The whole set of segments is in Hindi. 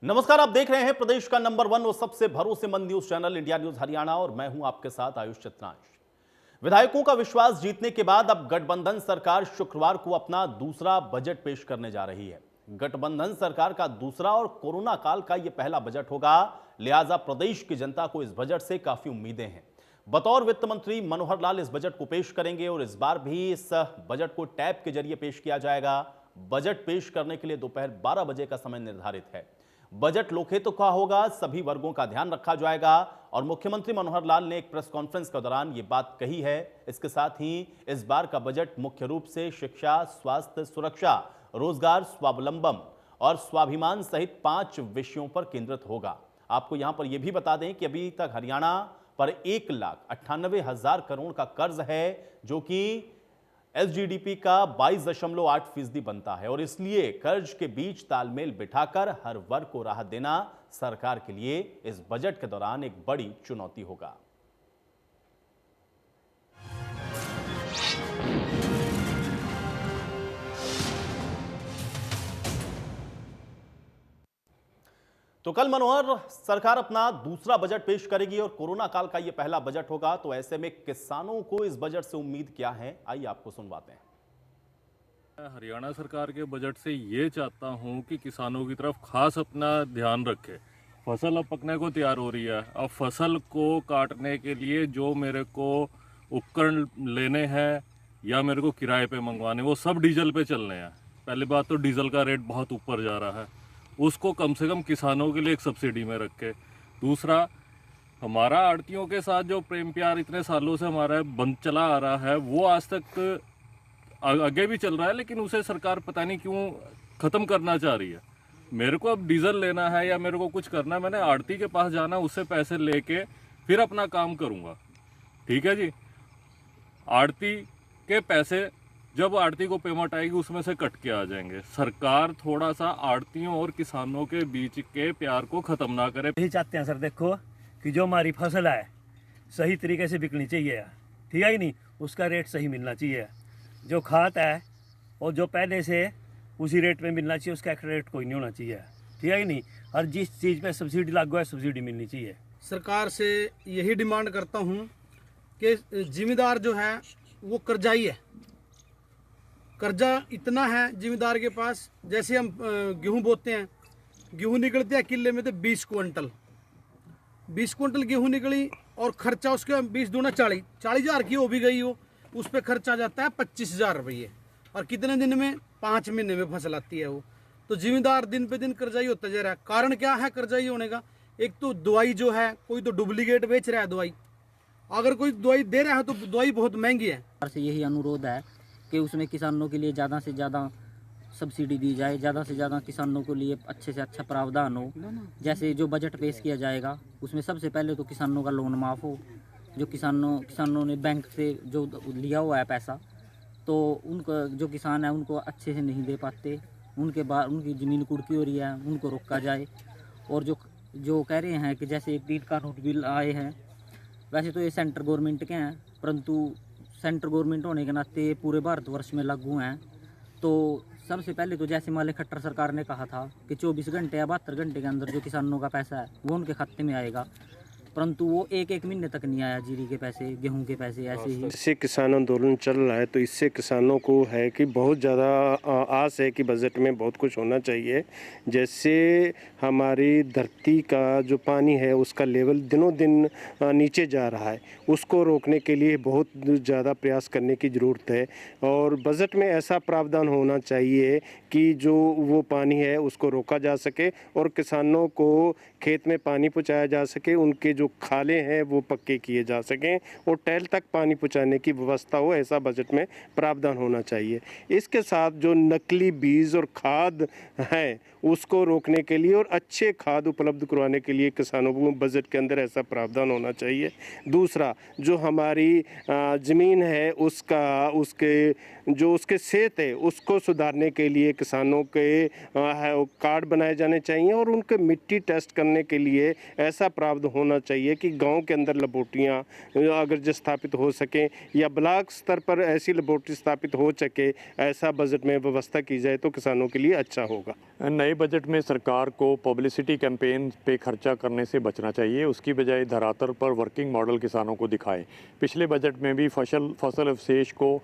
नमस्कार, आप देख रहे हैं प्रदेश का नंबर 1 और सबसे भरोसेमंद news channel India news Haryana और मैं हूं आपके साथ आयुष चित्रांश। विधायकों का विश्वास जीतने के बाद अब गठबंधन सरकार शुक्रवार को अपना दूसरा बजट पेश करने जा रही है। गठबंधन सरकार का दूसरा और कोरोना काल का यह पहला बजट होगा, लिहाजा प्रदेश की जनता को इस बजट से काफी उम्मीदें हैं। बतौर वित्त मंत्री मनोहर लाल इस बजट को पेश करेंगे और इस बार भी इस बजट को टैब के जरिए पेश किया जाएगा। बजट पेश करने के लिए दोपहर 12 बजे का समय निर्धारित है। बजट लोकहित का होगा, सभी वर्गों का ध्यान रखा जाएगा और मुख्यमंत्री मनोहर लाल ने एक प्रेस कॉन्फ्रेंस के दौरान यह बात कही है। इसके साथ ही इस बार का बजट मुख्य रूप से शिक्षा, स्वास्थ्य, सुरक्षा, रोजगार, स्वावलंबन और स्वाभिमान सहित 5 विषयों पर केंद्रित होगा। आपको यहां पर यह भी बता दें कि अभी तक हरियाणा पर 1,98,000 करोड़ का कर्ज है, जो कि एसजीडीपी का 22.8% बनता है और इसलिए कर्ज के बीच तालमेल बिठाकर हर वर्ग को राहत देना सरकार के लिए इस बजट के दौरान एक बड़ी चुनौती होगा। तो कल मनोहर सरकार अपना दूसरा बजट पेश करेगी और कोरोना काल का यह पहला बजट होगा, तो ऐसे में किसानों को इस बजट से उम्मीद क्या है, आइए आपको सुनवाते हैं। हरियाणा सरकार के बजट से ये चाहता हूँ कि किसानों की तरफ खास अपना ध्यान रखे। फसल अब पकने को तैयार हो रही है। अब फसल को काटने के लिए जो मेरे को उपकरण लेने हैं या मेरे को किराए पे मंगवाने, वो सब डीजल पे चलने हैं। पहली बात तो डीजल का रेट बहुत ऊपर जा रहा है, उसको कम से कम किसानों के लिए एक सब्सिडी में रखे। दूसरा, हमारा आड़तियों के साथ जो प्रेम प्यार इतने सालों से हमारा बंद चला आ रहा है, वो आज तक आगे भी चल रहा है, लेकिन उसे सरकार पता नहीं क्यों ख़त्म करना चाह रही है। मेरे को अब डीजल लेना है या मेरे को कुछ करना है, मैंने आड़ती के पास जाना, उससे पैसे लेके फिर अपना काम करूँगा। ठीक है जी, आड़ती के पैसे जब आड़ती को पेमेंट आएगी उसमें से कट के आ जाएंगे। सरकार थोड़ा सा आड़तियों और किसानों के बीच के प्यार को ख़त्म ना करे। यही चाहते हैं सर, देखो कि जो हमारी फसल है सही तरीके से बिकनी चाहिए, ठीक है ही नहीं, उसका रेट सही मिलना चाहिए। जो खाद है और जो पहले से उसी रेट में मिलना चाहिए, उसका एक्स्ट्रा रेट कोई नहीं होना चाहिए, ठीक है ही नहीं। हर जिस चीज़ में सब्सिडी लागू है, सब्सिडी मिलनी चाहिए। सरकार से यही डिमांड करता हूँ कि जिम्मेदार जो है वो कर्जाई है। कर्जा इतना है जिम्मेदार के पास, जैसे हम गेहूँ बोते हैं, गेहूँ निकलते हैं किले में तो 20 क्विंटल गेहूँ निकली और खर्चा उसके 20 दूना 40,000 की हो भी गई हो, उस पर खर्चा जाता है 25,000 रुपये। और कितने दिन में? 5 महीने में फसल आती है वो। तो जिम्मेदार दिन पे दिन कर्जाई होता जा रहा है। कारण क्या है कर्जाई होने का? एक तो दवाई जो है, कोई तो डुप्लीकेट बेच रहा है दवाई, अगर कोई दवाई दे रहा है तो दवाई बहुत महंगी है। से यही अनुरोध है कि उसमें किसानों के लिए ज़्यादा से ज़्यादा सब्सिडी दी जाए, ज़्यादा से ज़्यादा किसानों के लिए अच्छे से अच्छा प्रावधान हो। जैसे जो बजट पेश किया जाएगा उसमें सबसे पहले तो किसानों का लोन माफ़ हो। जो किसानों ने बैंक से जो लिया हुआ है पैसा, तो उनको जो किसान है उनको अच्छे से नहीं दे पाते, उनके बाद उनकी ज़मीन कुर्की हो रही है, उनको रोका जाए। और जो कह रहे हैं कि जैसे 3 कानून बिल आए हैं, वैसे तो ये सेंट्रल गवर्नमेंट के हैं, परंतु सेंट्रल गवर्नमेंट होने के नाते पूरे भारतवर्ष में लागू हैं। तो सबसे पहले तो जैसे माले खट्टर सरकार ने कहा था कि 24 घंटे या 72 घंटे के अंदर जो किसानों का पैसा है वो उनके खाते में आएगा, परंतु वो एक महीने तक नहीं आया। जीरी के पैसे, गेहूं के पैसे, ऐसे ही। जैसे किसान आंदोलन चल रहा है, तो इससे किसानों को है कि बहुत ज़्यादा आस है कि बजट में बहुत कुछ होना चाहिए। जैसे हमारी धरती का जो पानी है उसका लेवल दिनों दिन नीचे जा रहा है, उसको रोकने के लिए बहुत ज़्यादा प्रयास करने की ज़रूरत है। और बजट में ऐसा प्रावधान होना चाहिए कि जो वो पानी है उसको रोका जा सके और किसानों को खेत में पानी पहुँचाया जा सके, उनके जो खाले हैं वो पक्के किए जा सकें और टैल तक पानी पहुंचाने की व्यवस्था हो, ऐसा बजट में प्रावधान होना चाहिए। इसके साथ जो नकली बीज और खाद है उसको रोकने के लिए और अच्छे खाद उपलब्ध करवाने के लिए किसानों को बजट के अंदर ऐसा प्रावधान होना चाहिए। दूसरा, जो हमारी ज़मीन है उसके जो उसके सेहत है उसको सुधारने के लिए किसानों के कार्ड बनाए जाने चाहिए और उनके मिट्टी टेस्ट करने के लिए ऐसा प्रावधान होना चाहिए कि गांव के अंदर लेबोरेटरियां अगर जो स्थापित हो सकें या ब्लॉक स्तर पर ऐसी लेबोरेटरी स्थापित हो सके, ऐसा बजट में व्यवस्था की जाए तो किसानों के लिए अच्छा होगा। नए बजट में सरकार को पब्लिसिटी कैंपेन पे खर्चा करने से बचना चाहिए, उसकी बजाय धरातल पर वर्किंग मॉडल किसानों को दिखाएं। पिछले बजट में भी फसल अवशेष को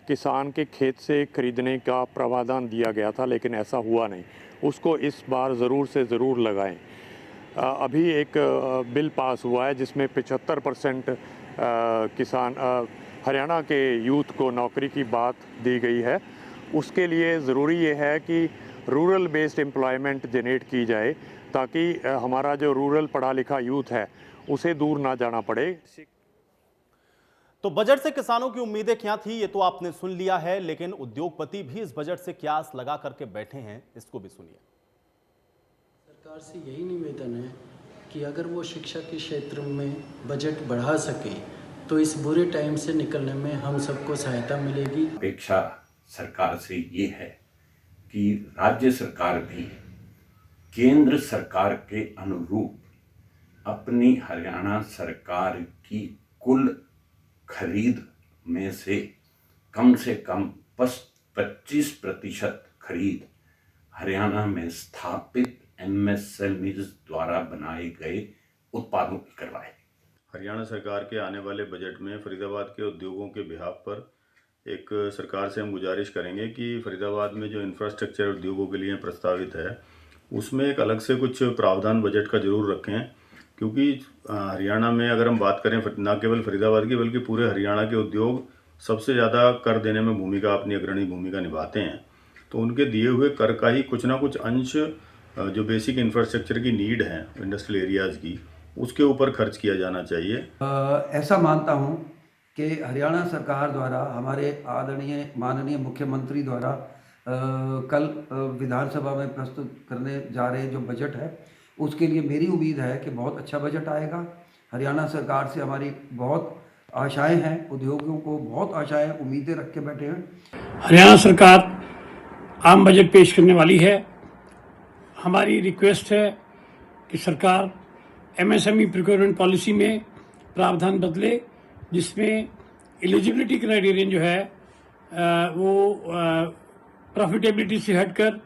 किसान के खेत से खरीदने का प्रावधान दिया गया था, लेकिन ऐसा हुआ नहीं। उसको इस बार ज़रूर से ज़रूर लगाएं। अभी एक बिल पास हुआ है जिसमें 75% किसान हरियाणा के यूथ को नौकरी की बात दी गई है। उसके लिए ज़रूरी ये है कि रूरल बेस्ड एम्प्लॉयमेंट जनरेट की जाए ताकि हमारा जो रूरल पढ़ा लिखा यूथ है उसे दूर ना जाना पड़े। तो बजट से किसानों की उम्मीदें क्या थी ये तो आपने सुन लिया है, लेकिन उद्योगपति भी इस बजट से क्या आस लगा करके बैठे हैं, इसको भी सुनिए। सरकार से यही निवेदन है कि अगर वो शिक्षा के क्षेत्र में बजट बढ़ा सकें तो इस बुरे टाइम से निकलने में हम सबको सहायता मिलेगी। अपेक्षा सरकार से ये है कि राज्य सरकार भी केंद्र सरकार के अनुरूप अपनी हरियाणा सरकार की कुल खरीद में से कम 25% खरीद हरियाणा में स्थापित MSMEs द्वारा बनाए गए उत्पादों की करवाए। हरियाणा सरकार के आने वाले बजट में फरीदाबाद के उद्योगों के बिहाफ पर एक सरकार से हम गुजारिश करेंगे कि फरीदाबाद में जो इंफ्रास्ट्रक्चर उद्योगों के लिए प्रस्तावित है उसमें एक अलग से कुछ प्रावधान बजट का जरूर रखें, क्योंकि हरियाणा में अगर हम बात करें न केवल फरीदाबाद की बल्कि पूरे हरियाणा के उद्योग सबसे ज़्यादा कर देने में अपनी अग्रणी भूमिका निभाते हैं। तो उनके दिए हुए कर का ही कुछ ना कुछ अंश जो बेसिक इंफ्रास्ट्रक्चर की नीड है इंडस्ट्रियल एरियाज़ की, उसके ऊपर खर्च किया जाना चाहिए। ऐसा मानता हूं कि हरियाणा सरकार द्वारा हमारे आदरणीय माननीय मुख्यमंत्री द्वारा कल विधानसभा में प्रस्तुत करने जा रहे जो बजट है उसके लिए मेरी उम्मीद है कि बहुत अच्छा बजट आएगा। हरियाणा सरकार से हमारी बहुत आशाएं हैं, उद्योगों को बहुत आशाएं उम्मीदें रख के बैठे हैं। हरियाणा सरकार आम बजट पेश करने वाली है। हमारी रिक्वेस्ट है कि सरकार MSME प्रोक्योरमेंट पॉलिसी में प्रावधान बदले जिसमें एलिजिबिलिटी क्राइटेरियन जो है वो प्रॉफिटेबिलिटी से हटकर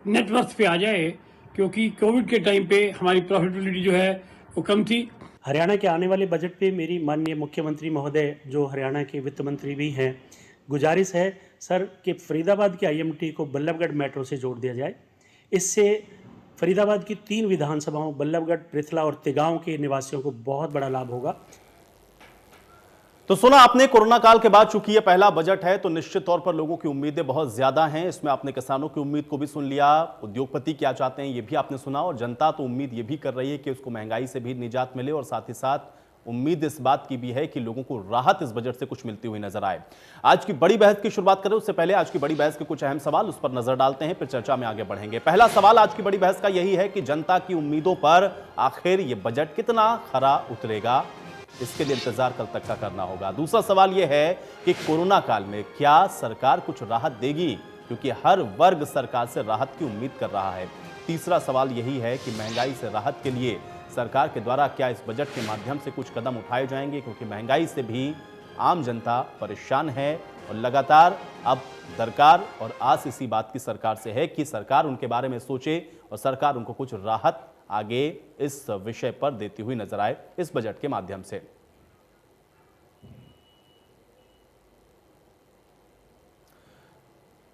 नेटवर्थ पे आ जाए, क्योंकि कोविड के टाइम पे हमारी प्रॉफिटेबिलिटी जो है वो कम थी। हरियाणा के आने वाले बजट पे मेरी माननीय मुख्यमंत्री महोदय जो हरियाणा के वित्त मंत्री भी हैं, गुजारिश है सर कि फरीदाबाद के IMT को बल्लभगढ़ मेट्रो से जोड़ दिया जाए। इससे फरीदाबाद की 3 विधानसभाओं बल्लभगढ़, पृथला और तिगांव के निवासियों को बहुत बड़ा लाभ होगा। तो सुना आपने, कोरोना काल के बाद चूंकि ये पहला बजट है तो निश्चित तौर पर लोगों की उम्मीदें बहुत ज्यादा हैं। इसमें आपने किसानों की उम्मीद को भी सुन लिया, उद्योगपति क्या चाहते हैं ये भी आपने सुना, और जनता तो उम्मीद ये भी कर रही है कि उसको महंगाई से भी निजात मिले, और साथ ही साथ उम्मीद इस बात की भी है कि लोगों को राहत इस बजट से कुछ मिलती हुई नजर आए। आज की बड़ी बहस की शुरुआत करें उससे पहले आज की बड़ी बहस के कुछ अहम सवाल उस पर नजर डालते हैं, फिर चर्चा में आगे बढ़ेंगे। पहला सवाल आज की बड़ी बहस का यही है कि जनता की उम्मीदों पर आखिर ये बजट कितना खरा उतरेगा, इसके लिए इंतजार कल तक का करना होगा। दूसरा सवाल यह है कि कोरोना काल में क्या सरकार कुछ राहत देगी, क्योंकि हर वर्ग सरकार से राहत की उम्मीद कर रहा है। तीसरा सवाल यही है कि महंगाई से राहत के लिए सरकार के द्वारा क्या इस बजट के माध्यम से कुछ कदम उठाए जाएंगे, क्योंकि महंगाई से भी आम जनता परेशान है और लगातार अब दरकार और आस इसी बात की सरकार से है कि सरकार उनके बारे में सोचे और सरकार उनको कुछ राहत आगे इस विषय पर देती हुई नजर आए इस बजट के माध्यम से।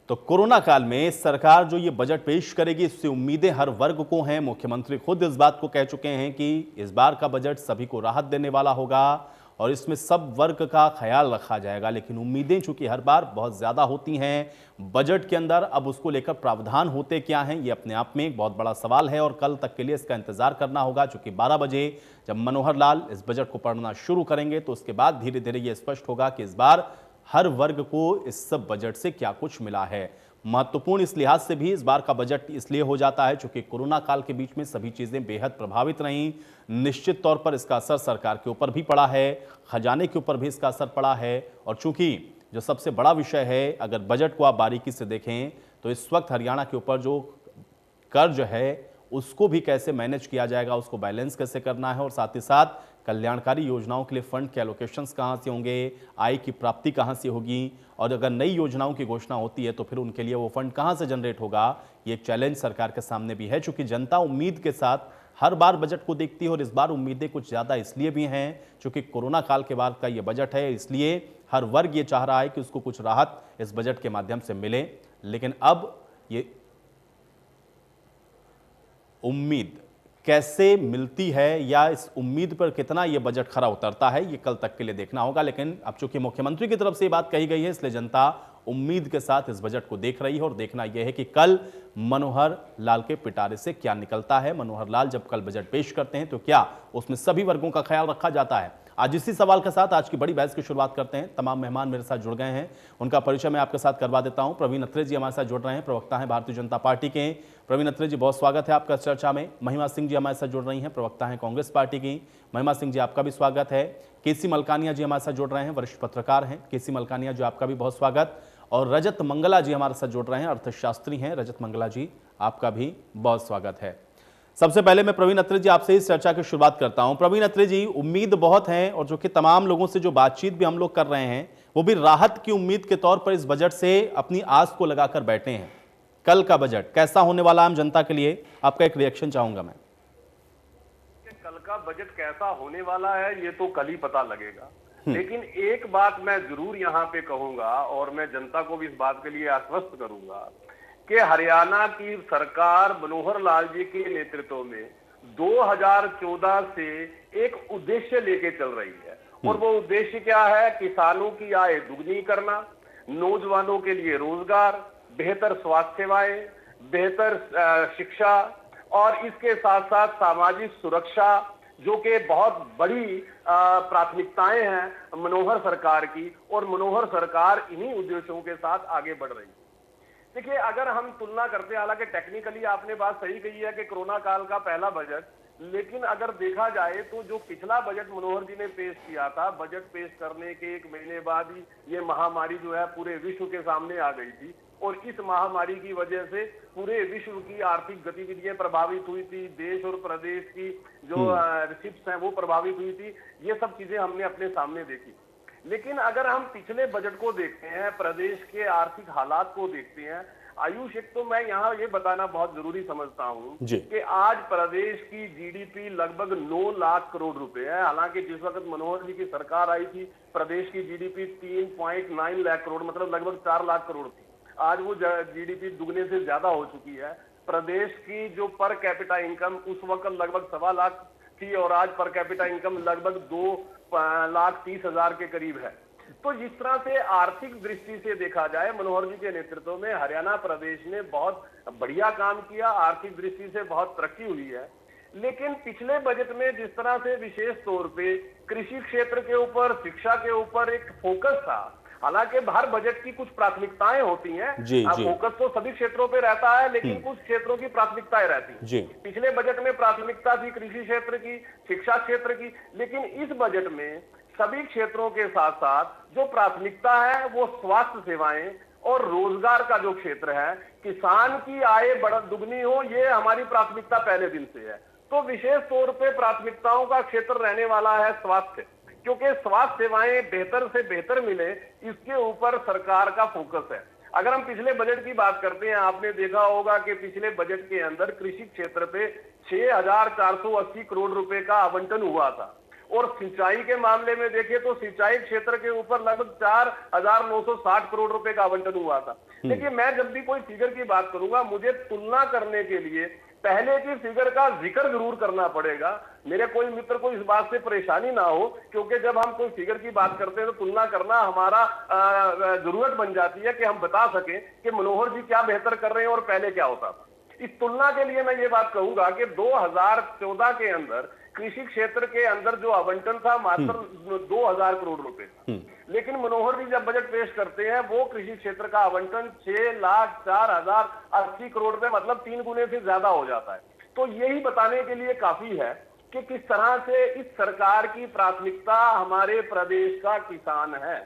तो कोरोना काल में सरकार जो ये बजट पेश करेगी इससे उम्मीदें हर वर्ग को हैं। मुख्यमंत्री खुद इस बात को कह चुके हैं कि इस बार का बजट सभी को राहत देने वाला होगा और इसमें सब वर्ग का ख्याल रखा जाएगा, लेकिन उम्मीदें चूंकि हर बार बहुत ज्यादा होती हैं बजट के अंदर, अब उसको लेकर प्रावधान होते क्या हैं ये अपने आप में एक बहुत बड़ा सवाल है और कल तक के लिए इसका इंतजार करना होगा। चूंकि 12 बजे जब मनोहर लाल इस बजट को पढ़ना शुरू करेंगे तो उसके बाद धीरे धीरे ये स्पष्ट होगा कि इस बार हर वर्ग को इस सब बजट से क्या कुछ मिला है। महत्वपूर्ण इस लिहाज से भी इस बार का बजट इसलिए हो जाता है चूंकि कोरोना काल के बीच में सभी चीजें बेहद प्रभावित रहीं। निश्चित तौर पर इसका असर सरकार के ऊपर भी पड़ा है, खजाने के ऊपर भी इसका असर पड़ा है, और चूंकि जो सबसे बड़ा विषय है, अगर बजट को आप बारीकी से देखें तो इस वक्त हरियाणा के ऊपर जो कर्ज है उसको भी कैसे मैनेज किया जाएगा, उसको बैलेंस कैसे करना है, और साथ ही साथ कल्याणकारी योजनाओं के लिए फंड के एलोकेशंस कहाँ से होंगे, आय की प्राप्ति कहाँ से होगी, और अगर नई योजनाओं की घोषणा होती है तो फिर उनके लिए वो फंड कहाँ से जनरेट होगा। ये एक चैलेंज सरकार के सामने भी है, चूंकि जनता उम्मीद के साथ हर बार बजट को देखती है और इस बार उम्मीदें कुछ ज़्यादा इसलिए भी हैं चूंकि कोरोना काल के बाद का ये बजट है, इसलिए हर वर्ग ये चाह रहा है कि उसको कुछ राहत इस बजट के माध्यम से मिले। लेकिन अब ये उम्मीद कैसे मिलती है या इस उम्मीद पर कितना ये बजट खरा उतरता है, ये कल तक के लिए देखना होगा। लेकिन अब चूंकि मुख्यमंत्री की तरफ से ये बात कही गई है, इसलिए जनता उम्मीद के साथ इस बजट को देख रही है और देखना यह है कि कल मनोहर लाल के पिटारे से क्या निकलता है। मनोहर लाल जब कल बजट पेश करते हैं तो क्या उसमें सभी वर्गों का ख्याल रखा जाता है। आज इसी सवाल के साथ आज की बड़ी बहस की शुरुआत करते हैं। तमाम मेहमान मेरे साथ जुड़ गए हैं, उनका परिचय मैं आपके साथ करवा देता हूं। प्रवीण अत्रे जी हमारे साथ जुड़ रहे हैं, प्रवक्ता हैं भारतीय जनता पार्टी के। प्रवीण अत्रे जी, बहुत स्वागत है आपका चर्चा में। महिमा सिंह जी हमारे साथ जुड़ रही हैं, प्रवक्ता हैं कांग्रेस पार्टी की। महिमा सिंह जी, आपका भी स्वागत है। केसी मलकानिया जी हमारे साथ जुड़ रहे हैं, वरिष्ठ पत्रकार हैं। केसी मलकानिया जी, आपका भी बहुत स्वागत। और रजत मंगला जी हमारे साथ जुड़ रहे हैं, अर्थशास्त्री हैं। रजत मंगला जी, आपका भी बहुत स्वागत है। सबसे पहले मैं प्रवीण अत्रे जी आपसे इस चर्चा की शुरुआत करता हूं। प्रवीण अत्रे जी, उम्मीद बहुत है और जो कि तमाम लोगों से जो बातचीत भी हम लोग कर रहे हैं वो भी राहत की उम्मीद के तौर पर इस बजट से अपनी आस को लगाकर बैठे हैं। कल का बजट कैसा होने वाला आम जनता के लिए, आपका एक रिएक्शन चाहूंगा मैं। कल का बजट कैसा होने वाला है ये तो कल ही पता लगेगा, लेकिन एक बात मैं जरूर यहाँ पे कहूंगा और मैं जनता को भी इस बात के लिए आश्वस्त करूंगा कि हरियाणा की सरकार मनोहर लाल जी के नेतृत्व में 2014 से एक उद्देश्य लेके चल रही है। और वो उद्देश्य क्या है? किसानों की आय दुगनी करना, नौजवानों के लिए रोजगार, बेहतर स्वास्थ्य सेवाएं, बेहतर शिक्षा और इसके साथ साथ सामाजिक सुरक्षा, जो कि बहुत बड़ी प्राथमिकताएं हैं मनोहर सरकार की, और मनोहर सरकार इन्हीं उद्देश्यों के साथ आगे बढ़ रही है। देखिए, अगर हम तुलना करते हैं, हालांकि टेक्निकली आपने बात सही कही है कि कोरोना काल का पहला बजट, लेकिन अगर देखा जाए तो जो पिछला बजट मनोहर जी ने पेश किया था, बजट पेश करने के 1 महीने बाद ही ये महामारी जो है पूरे विश्व के सामने आ गई थी और इस महामारी की वजह से पूरे विश्व की आर्थिक गतिविधियां प्रभावित हुई थी, देश और प्रदेश की जो रिसिप्ट्स हैं वो प्रभावित हुई थी। ये सब चीजें हमने अपने सामने देखी। लेकिन अगर हम पिछले बजट को देखते हैं, प्रदेश के आर्थिक हालात को देखते हैं, आयुष, एक तो मैं यहाँ ये बताना बहुत जरूरी समझता हूँ कि आज प्रदेश की जीडीपी लगभग 9 लाख करोड़ रुपए है। हालांकि जिस वक्त मनोहर जी की सरकार आई थी प्रदेश की जीडीपी 3.9 लाख करोड़, मतलब लगभग 4 लाख करोड़ थी। आज वो जीडीपी दुगने से ज्यादा हो चुकी है। प्रदेश की जो पर कैपिटा इनकम उस वक्त लगभग 1.25 लाख थी और आज पर कैपिटा इनकम लगभग 2,30,000 के करीब है। तो जिस तरह से आर्थिक दृष्टि से देखा जाए, मनोहर जी के नेतृत्व में हरियाणा प्रदेश ने बहुत बढ़िया काम किया, आर्थिक दृष्टि से बहुत तरक्की हुई है। लेकिन पिछले बजट में जिस तरह से विशेष तौर पे कृषि क्षेत्र के ऊपर, शिक्षा के ऊपर एक फोकस था, हालांकि हर बजट की कुछ प्राथमिकताएं होती हैं, फोकस तो सभी क्षेत्रों पे रहता है, लेकिन कुछ क्षेत्रों की प्राथमिकताएं रहती हैं। पिछले बजट में प्राथमिकता थी कृषि क्षेत्र की, शिक्षा क्षेत्र की, लेकिन इस बजट में सभी क्षेत्रों के साथ साथ जो प्राथमिकता है वो स्वास्थ्य सेवाएं और रोजगार का जो क्षेत्र है, किसान की आय दुगनी हो, ये हमारी प्राथमिकता पहले दिन से है। तो विशेष तौर पे प्राथमिकताओं का क्षेत्र रहने वाला है स्वास्थ्य, क्योंकि स्वास्थ्य सेवाएं बेहतर से बेहतर मिले, इसके ऊपर सरकार का फोकस है। अगर हम पिछले बजट की बात करते हैं, आपने देखा होगा कि पिछले बजट के अंदर कृषि क्षेत्र पे 6,480 करोड़ रुपए का आवंटन हुआ था, और सिंचाई के मामले में देखें तो सिंचाई क्षेत्र के ऊपर लगभग 4,960 करोड़ रुपए का आवंटन हुआ था। देखिए, मैं जब भी कोई फिगर की बात करूंगा, मुझे तुलना करने के लिए पहले की फिगर का जिक्र जरूर करना पड़ेगा। मेरे कोई मित्र को इस बात से परेशानी ना हो, क्योंकि जब हम कोई फिगर की बात करते हैं तो तुलना करना हमारा जरूरत बन जाती है कि हम बता सकें कि मनोहर जी क्या बेहतर कर रहे हैं और पहले क्या होता था। इस तुलना के लिए मैं ये बात कहूंगा कि 2014 के अंदर कृषि क्षेत्र के अंदर जो आवंटन था मात्र 2,000 करोड़ रुपए था, लेकिन मनोहर जी जब बजट पेश करते हैं वो कृषि क्षेत्र का आवंटन 6,04,080 करोड़ रुपए, मतलब 3 गुने से ज्यादा हो जाता है। तो यही बताने के लिए काफी है कि किस तरह से इस सरकार की प्राथमिकता हमारे प्रदेश का किसान है।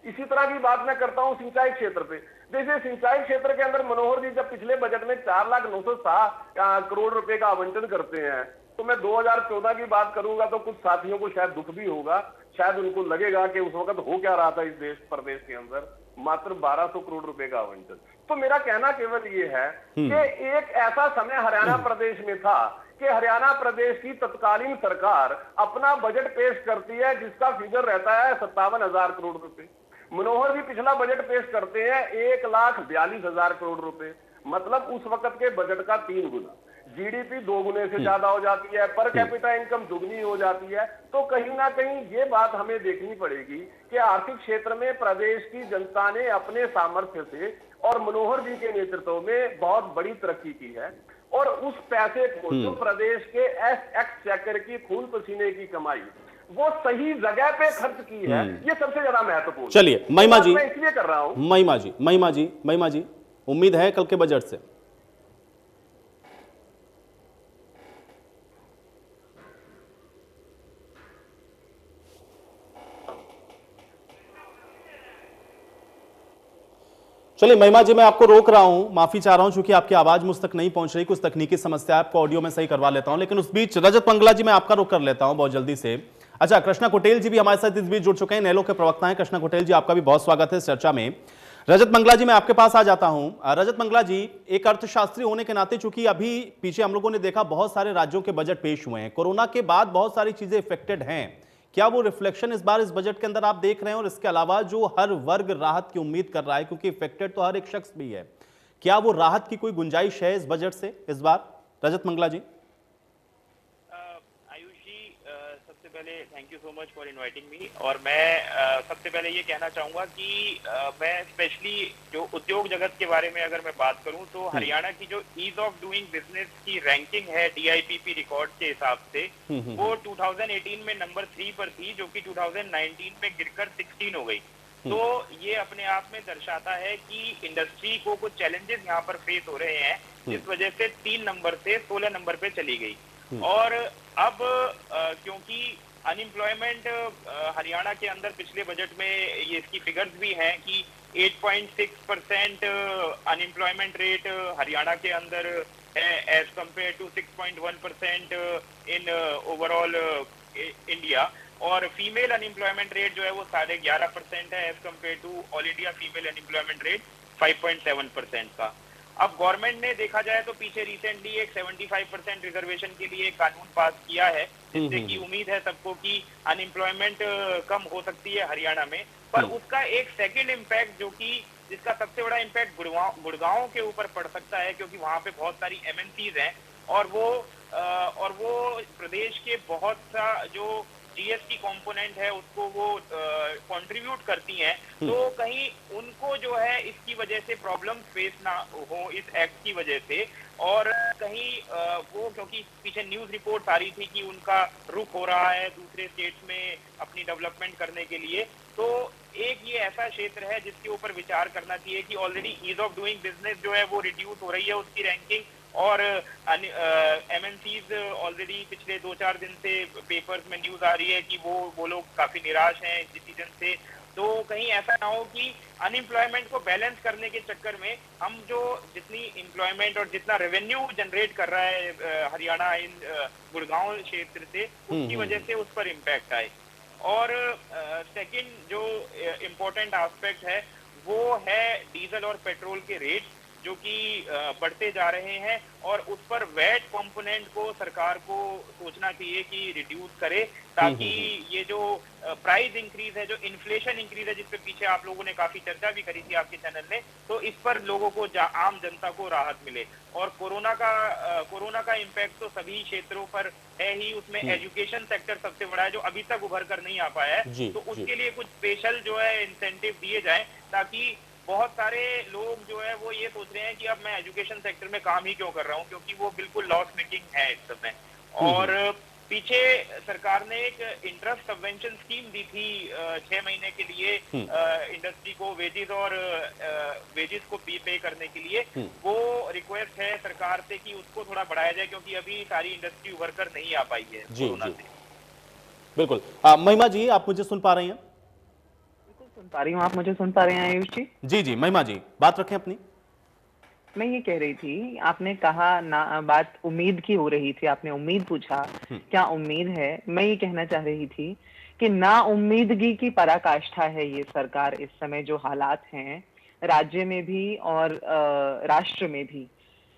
इसी तरह की बात मैं करता हूं सिंचाई क्षेत्र पे। जैसे सिंचाई क्षेत्र के अंदर मनोहर जी जब पिछले बजट में 4,960 करोड़ रुपए का आवंटन करते हैं, तो मैं 2014 की बात करूंगा तो कुछ साथियों को शायद दुख भी होगा, शायद उनको लगेगा कि उस वक्त हो क्या रहा था इस देश प्रदेश के अंदर, मात्र 1200 करोड़ रुपए का आवंटन। तो मेरा कहना केवल ये है कि एक ऐसा समय हरियाणा प्रदेश में था कि हरियाणा प्रदेश की तत्कालीन सरकार अपना बजट पेश करती है जिसका फिगर रहता है 57,000 करोड़ रुपए। मनोहर जी पिछला बजट पेश करते हैं 1,42,000 करोड़ रुपए, मतलब उस वक्त के बजट का 3 गुना। जीडीपी 2 गुने से ज्यादा हो जाती है, पर कैपिटा इनकम दुगनी हो जाती है। तो कहीं ना कहीं ये बात हमें देखनी पड़ेगी कि आर्थिक क्षेत्र में प्रदेश की जनता ने अपने सामर्थ्य से और मनोहर जी के नेतृत्व में बहुत बड़ी तरक्की की है, और उस पैसे को जो प्रदेश के एक्सचेकर की खून पसीने की कमाई वो सही जगह पे खर्च की है, ये सबसे ज्यादा महत्वपूर्ण। चलिए महिमा जी, मैं इसलिए कर रहा हूं। महिमा जी उम्मीद है कल के बजट से? चलिए महिमा जी, मैं आपको रोक रहा हूं, माफी चाह रहा हूं क्योंकि आपकी आवाज मुझ तक नहीं पहुंच रही, कुछ तकनीकी समस्या है, आपको ऑडियो में सही करवा लेता हूं। लेकिन उस बीच रजत मंगला जी, मैं आपका रुख कर लेता हूं बहुत जल्दी से। अच्छा, कृष्णा कुटेल जी भी हमारे साथ इस बीच जुड़ चुके हैं, नेलो के प्रवक्ता हैं। कृष्णा कुटेल जी, आपका भी बहुत स्वागत है इस चर्चा में। रजत मंगला जी, मैं आपके पास आ जाता हूं। रजत मंगला जी, एक अर्थशास्त्री होने के नाते, चूंकि अभी पीछे हम लोगों ने देखा बहुत सारे राज्यों के बजट पेश हुए हैं, कोरोना के बाद बहुत सारी चीजें इफेक्टेड हैं, क्या वो रिफ्लेक्शन इस बार इस बजट के अंदर आप देख रहे हैं? और इसके अलावा जो हर वर्ग राहत की उम्मीद कर रहा है, क्योंकि इफेक्टेड तो हर एक शख्स भी है, क्या वो राहत की कोई गुंजाइश है इस बजट से इस बार? रजत मंगला जी। आयुष जी, सबसे पहले thank you so much for inviting me. और मैं सबसे पहले ये कहना चाहूंगा कि मैं स्पेशली जो उद्योग जगत के बारे में अगर मैं बात करूं तो हरियाणा की जो ईज ऑफ डूइंग बिजनेस की रैंकिंग है DIPP रिकॉर्ड के हिसाब से, वो 2018 में नंबर 3 पर थी, जो कि 2019 में गिरकर 16 हो गई। तो ये अपने आप में दर्शाता है कि इंडस्ट्री को कुछ चैलेंजेस यहाँ पर फेस हो रहे हैं, जिस वजह से 3 नंबर से 16 नंबर पे चली गई। और अब क्योंकि अनएम्प्लॉयमेंट हरियाणा के अंदर पिछले बजट में ये इसकी फिगर्स भी हैं कि 8.6% अनएम्प्लॉयमेंट रेट हरियाणा के अंदर है as compare to 6.1% in overall India. और फीमेल अनएम्प्लॉयमेंट रेट जो है वो 11.5% है as compare to all India female unemployment rate 5.7% का। अब गवर्नमेंट ने देखा जाए तो पीछे रिसेंटली एक 75% रिजर्वेशन के लिए कानून पास किया है, जिससे कि उम्मीद है सबको कि अनएम्प्लॉयमेंट कम हो सकती है हरियाणा में। पर उसका एक सेकंड इम्पैक्ट, जो कि जिसका सबसे बड़ा इम्पैक्ट गुड़गांव के ऊपर पड़ सकता है, क्योंकि वहां पे बहुत सारी MNCs हैं और वो प्रदेश के बहुत सा जो GST कंपोनेंट है उसको वो कंट्रीब्यूट करती हैं, तो कहीं उनको जो है इसकी वजह से प्रॉब्लम फेस ना हो इस एक्ट की वजह से। और कहीं वो, क्योंकि पीछे न्यूज रिपोर्ट आ रही थी कि उनका रुख हो रहा है दूसरे स्टेट्स में अपनी डेवलपमेंट करने के लिए, तो एक ये ऐसा क्षेत्र है जिसके ऊपर विचार करना चाहिए कि already ease of doing business जो है वो रिड्यूस हो रही है उसकी रैंकिंग, और MNCs ऑलरेडी पिछले 2-4 दिन से पेपर्स में न्यूज आ रही है कि वो लोग काफी निराश हैं इस डिसीजन से। तो कहीं ऐसा ना हो कि अनएम्प्लॉयमेंट को बैलेंस करने के चक्कर में हम जो जितनी एम्प्लॉयमेंट और जितना रेवेन्यू जनरेट कर रहा है हरियाणा इन गुड़गांव क्षेत्र से, उसकी वजह से उस पर इम्पैक्ट आए। और सेकंड जो इम्पोर्टेंट एस्पेक्ट है वो है डीजल और पेट्रोल के रेट, जो कि बढ़ते जा रहे हैं, और उस पर वैट कंपोनेंट को सरकार को सोचना चाहिए कि रिड्यूस करे, ताकि ये जो प्राइस इंक्रीज है, जो इन्फ्लेशन इंक्रीज है, जिस पे पीछे आप लोगों ने काफी चर्चा भी करी थी आपके चैनल में, तो इस पर लोगों को आम जनता को राहत मिले। और कोरोना का इम्पैक्ट तो सभी क्षेत्रों पर है ही, उसमें एजुकेशन सेक्टर सबसे बड़ा है जो अभी तक उभर कर नहीं आ पाया है, तो उसके लिए कुछ स्पेशल जो है इंसेंटिव दिए जाए, ताकि बहुत सारे लोग जो है वो ये सोच रहे हैं कि अब मैं एजुकेशन सेक्टर में काम ही क्यों कर रहा हूँ, क्योंकि वो बिल्कुल लॉस मेकिंग है इस समय। और पीछे सरकार ने एक इंटरेस्ट सबवेंशन स्कीम दी थी 6 महीने के लिए इंडस्ट्री को वेजेस को पे करने के लिए। वो रिक्वेस्ट है सरकार से कि उसको थोड़ा बढ़ाया जाए, क्योंकि अभी सारी इंडस्ट्री उभर कर नहीं आ पाई है कोरोना से। बिल्कुल। महिमा जी, आप मुझे सुन पा रही हैं? सुन पा रही हूँ, आप मुझे सुन पा रहे हैं आयुष जी? जी जी महिमा जी, बात रखें अपनी। मैं ये कह रही थी, आपने कहा ना, बात उम्मीद की हो रही थी, आपने उम्मीद पूछा, क्या उम्मीद है? मैं ये कहना चाह रही थी कि ना उम्मीदगी की पराकाष्ठा है ये सरकार इस समय, जो हालात हैं राज्य में भी और राष्ट्र में भी।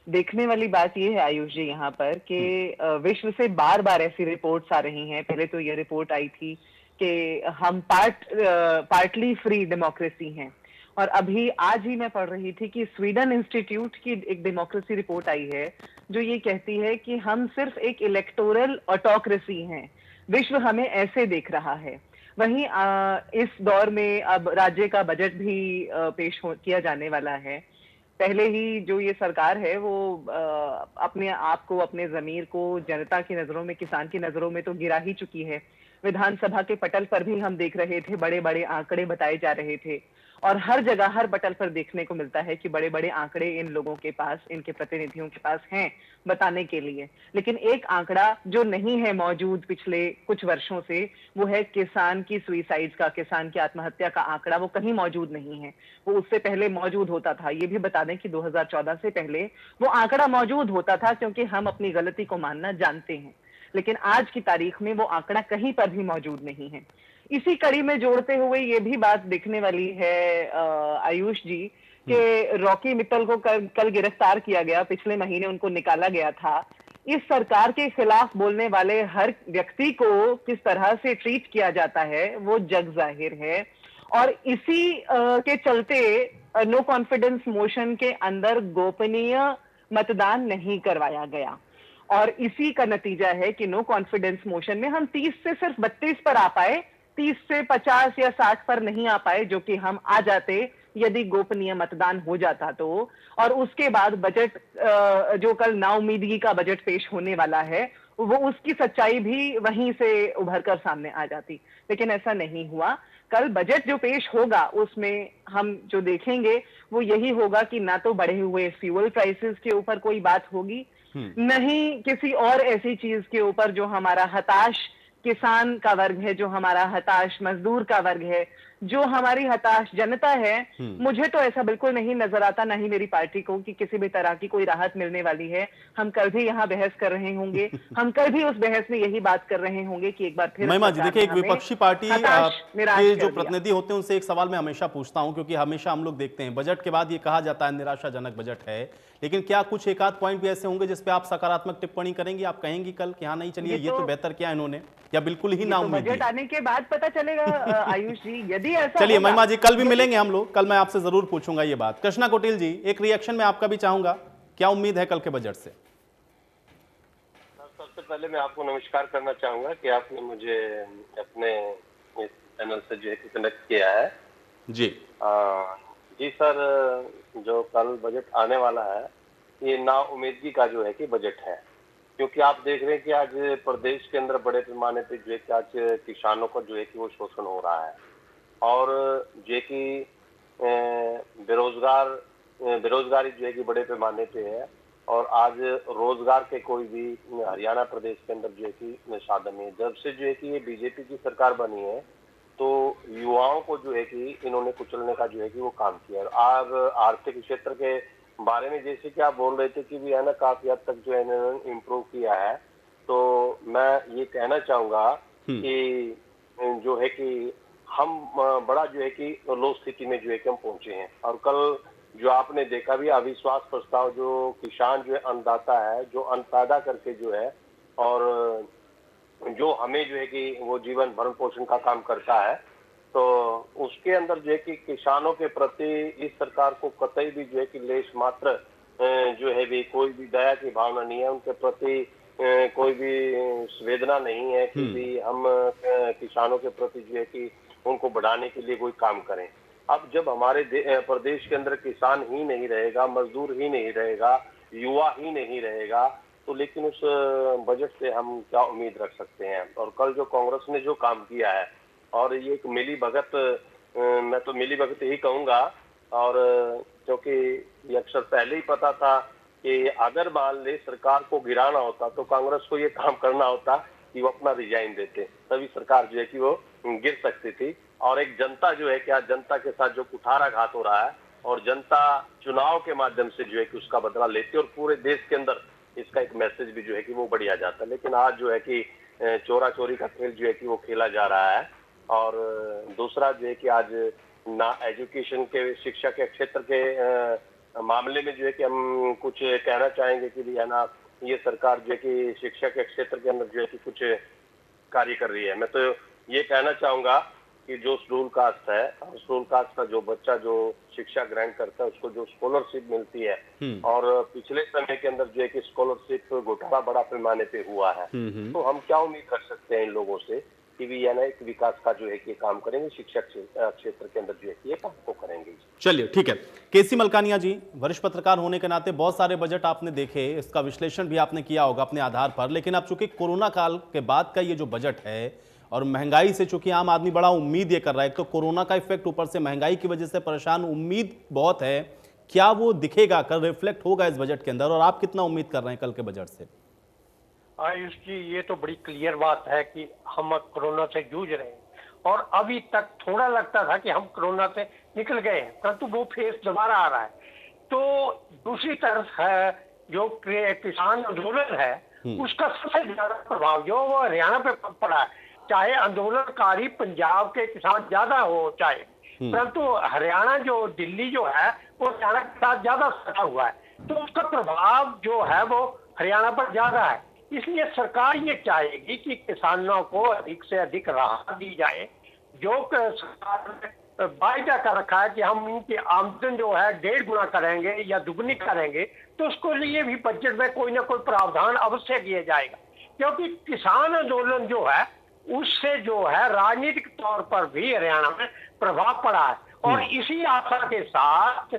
देखने वाली बात ये है आयुष जी यहाँ पर कि विश्व से बार बार ऐसी रिपोर्ट्स आ रही हैं। पहले तो ये रिपोर्ट आई थी कि हम पार्टली फ्री डेमोक्रेसी हैं, और अभी आज ही मैं पढ़ रही थी कि स्वीडन इंस्टीट्यूट की एक डेमोक्रेसी रिपोर्ट आई है जो ये कहती है कि हम सिर्फ एक इलेक्टोरल ऑटोक्रेसी हैं, विश्व हमें ऐसे देख रहा है। वहीं इस दौर में अब राज्य का बजट भी किया जाने वाला है। पहले ही जो ये सरकार है वो अपने आप को, अपने जमीर को जनता की नजरों में, किसान की नजरों में तो गिरा ही चुकी है। विधानसभा के पटल पर भी हम देख रहे थे, बड़े बड़े आंकड़े बताए जा रहे थे, और हर जगह हर पटल पर देखने को मिलता है कि बड़े बड़े आंकड़े इन लोगों के पास, इनके प्रतिनिधियों के पास हैं बताने के लिए। लेकिन एक आंकड़ा जो नहीं है मौजूद पिछले कुछ वर्षों से, वो है किसान की सुइसाइड्स का, किसान की आत्महत्या का आंकड़ा। वो कहीं मौजूद नहीं है, वो उससे पहले मौजूद होता था। ये भी बता दें कि 2014 से पहले वो आंकड़ा मौजूद होता था, क्योंकि हम अपनी गलती को मानना जानते हैं। लेकिन आज की तारीख में वो आंकड़ा कहीं पर भी मौजूद नहीं है। इसी कड़ी में जोड़ते हुए ये भी बात देखने वाली है आयुष जी कि रॉकी मित्तल को कल गिरफ्तार किया गया, पिछले महीने उनको निकाला गया था। इस सरकार के खिलाफ बोलने वाले हर व्यक्ति को किस तरह से ट्रीट किया जाता है वो जग जाहिर है, और इसी के चलते नो कॉन्फिडेंस मोशन के अंदर गोपनीय मतदान नहीं करवाया गया, और इसी का नतीजा है कि नो कॉन्फिडेंस मोशन में हम 30 से सिर्फ 32 पर आ पाए, 30 से 50 या 60 पर नहीं आ पाए, जो कि हम आ जाते यदि गोपनीय मतदान हो जाता तो। और उसके बाद बजट, जो कल नाउमीदगी का बजट पेश होने वाला है, वो उसकी सच्चाई भी वहीं से उभर कर सामने आ जाती। लेकिन ऐसा नहीं हुआ। कल बजट जो पेश होगा उसमें हम जो देखेंगे वो यही होगा कि ना तो बढ़े हुए फ्यूल प्राइसेस के ऊपर कोई बात होगी, नहीं किसी और ऐसी चीज के ऊपर जो हमारा हताश किसान का वर्ग है, जो हमारा हताश मजदूर का वर्ग है, जो हमारी हताश जनता है। मुझे तो ऐसा बिल्कुल नहीं नजर आता, ना ही मेरी पार्टी को, कि किसी भी तरह की कोई राहत मिलने वाली है। हम कल भी यहाँ बहस कर रहे होंगे, हम कल भी उस बहस में यही बात कर रहे होंगे कि एक बार फिर महिमा जी देखिए, एक विपक्षी पार्टी के जो प्रतिनिधि होते हैं उनसे एक सवाल मैं हमेशा पूछता हूं, क्योंकि हमेशा हम लोग देखते हैं बजट के बाद ये कहा जाता है निराशाजनक बजट है, लेकिन क्या कुछ एक आध पॉइंट भी ऐसे होंगे जिसपे आप सकारात्मक टिप्पणी करेंगी? आप कहेंगी कल कि हाँ नहीं चलिए ये तो बेहतर किया इन्होंने, या बिल्कुल ही ना उम्मीद? बजट आने के बाद पता चलेगा आयुष जी, यदि ऐसा। चलिए महिमा जी, कल भी मिलेंगे हम लोग, कल मैं आपसे जरूर पूछूंगा ये बात। कृष्णा कोटिल जी, एक रिएक्शन में आपका भी चाहूंगा, क्या उम्मीद है कल के बजट से? सबसे पहले मैं आपको नमस्कार करना चाहूंगा कि आपने मुझे अपने इस चैनल से जो है कनेक्ट किया है। जी जी सर, जो कल बजट आने वाला है ये नाउम्मीदगी का जो है कि बजट है, क्योंकि आप देख रहे हैं कि आज प्रदेश के अंदर बड़े पैमाने पे जो है कि आज किसानों का जो है कि वो शोषण हो रहा है, और जो है कि बेरोजगारी जो है कि बड़े पैमाने पे है, और आज रोजगार के कोई भी हरियाणा प्रदेश के अंदर जो है कि साधन नहीं है। जब से जो है कि ये बीजेपी की सरकार बनी है तो युवाओं को जो है कि इन्होंने कुचलने का जो है कि वो काम किया। और आर्थिक क्षेत्र के बारे में जैसे कि आप बोल रहे थे कि भी है ना काफी हद तक जो है इन्होंने इम्प्रूव किया है, तो मैं ये कहना चाहूंगा कि जो है कि हम बड़ा जो है कि लो स्थिति में जो है कि हम पहुंचे हैं। और कल जो आपने देखा भी अविश्वास प्रस्ताव, जो किसान जो है अन्नदाता है, जो अन्न पैदा करके जो है और जो हमें जो है कि वो जीवन भरण पोषण का काम करता है, तो उसके अंदर जो है कि किसानों के प्रति इस सरकार को कतई भी जो है कि लेश मात्र जो है भी कोई भी दया की भावना नहीं है, उनके प्रति कोई भी संवेदना नहीं है कि भी हम किसानों के प्रति जो है कि उनको बढ़ाने के लिए कोई काम करें। अब जब हमारे प्रदेश के अंदर किसान ही नहीं रहेगा, मजदूर ही नहीं रहेगा, युवा ही नहीं रहेगा, तो लेकिन उस बजट से हम क्या उम्मीद रख सकते हैं। और कल जो कांग्रेस ने जो काम किया है, और ये एक मिली भगत, मैं तो मिली भगत ही कहूंगा, और क्योंकि ये अक्सर पहले ही पता था कि अगर मान ले सरकार को गिराना होता तो कांग्रेस को ये काम करना होता कि वो अपना रिजाइन देते, तभी सरकार जो है कि वो गिर सकती थी। और एक जनता जो है कि आज जनता के साथ जो कुठाराघात हो रहा है और जनता चुनाव के माध्यम से जो है कि उसका बदला लेती है और पूरे देश के अंदर इसका एक मैसेज भी जो है कि वो बढ़िया जाता है। लेकिन आज जो है कि चोरा चोरी का खेल जो है कि वो खेला जा रहा है। और दूसरा जो है कि आज ना एजुकेशन के शिक्षा के क्षेत्र के मामले में जो है कि हम कुछ कहना चाहेंगे कि है ना ये सरकार जो है कि शिक्षा के क्षेत्र के अंदर जो है कि कुछ कार्य कर रही है। मैं तो ये कहना चाहूंगा कि जो शेड्यूल कास्ट है, शेड्यूल कास्ट का जो बच्चा जो शिक्षा ग्रहण करता है उसको जो स्कॉलरशिप मिलती है और पिछले समय के अंदर जो है कि स्कॉलरशिप घोटाला बड़ा पैमाने पे हुआ है, तो हम क्या उम्मीद कर सकते हैं इन लोगों से कि भी है ना एक विकास का जो है कि काम करेंगे, शिक्षा क्षेत्र के अंदर जो है कि ये काम को करेंगे। चलिए ठीक है। केसी मलकानिया जी, वरिष्ठ पत्रकार होने के नाते बहुत सारे बजट आपने देखे, इसका विश्लेषण भी आपने किया होगा अपने आधार पर, लेकिन अब चूंकि कोरोना काल के बाद का ये जो बजट है और महंगाई से चूंकि आम आदमी बड़ा उम्मीद ये कर रहा है, तो कोरोना का इफेक्ट ऊपर से महंगाई की वजह से परेशान, उम्मीद बहुत है, क्या वो दिखेगा, कल रिफ्लेक्ट होगा इस बजट के अंदर, और आप कितना उम्मीद कर रहे हैं कल के बजट से? आयुष जी, ये तो बड़ी क्लियर बात है कि हम कोरोना से जूझ रहे हैं और अभी तक थोड़ा लगता था कि हम कोरोना से निकल गए हैं, परंतु वो फेस दोबारा आ रहा है। तो दूसरी तरफ है जो किसान आंदोलन है उसका सबसे ज्यादा प्रभाव जो वो हरियाणा पे पड़ा है। चाहे आंदोलनकारी पंजाब के किसान ज्यादा हो चाहे, परंतु हरियाणा जो दिल्ली जो है वो हरियाणा के साथ ज्यादा सटा हुआ है, तो उसका प्रभाव जो है वो हरियाणा पर ज्यादा है। इसलिए सरकार ये चाहेगी कि किसानों को अधिक से अधिक राहत दी जाए। जो सरकार ने वायदा कर रखा है कि हम इनकी आमदन जो है 1.5 गुना करेंगे या दुगनी करेंगे, तो उसको लिए भी बजट में कोई ना कोई प्रावधान अवश्य किया जाएगा, क्योंकि किसान आंदोलन जो है उससे जो है राजनीतिक तौर पर भी हरियाणा में प्रभाव पड़ा है। और इसी आशा के साथ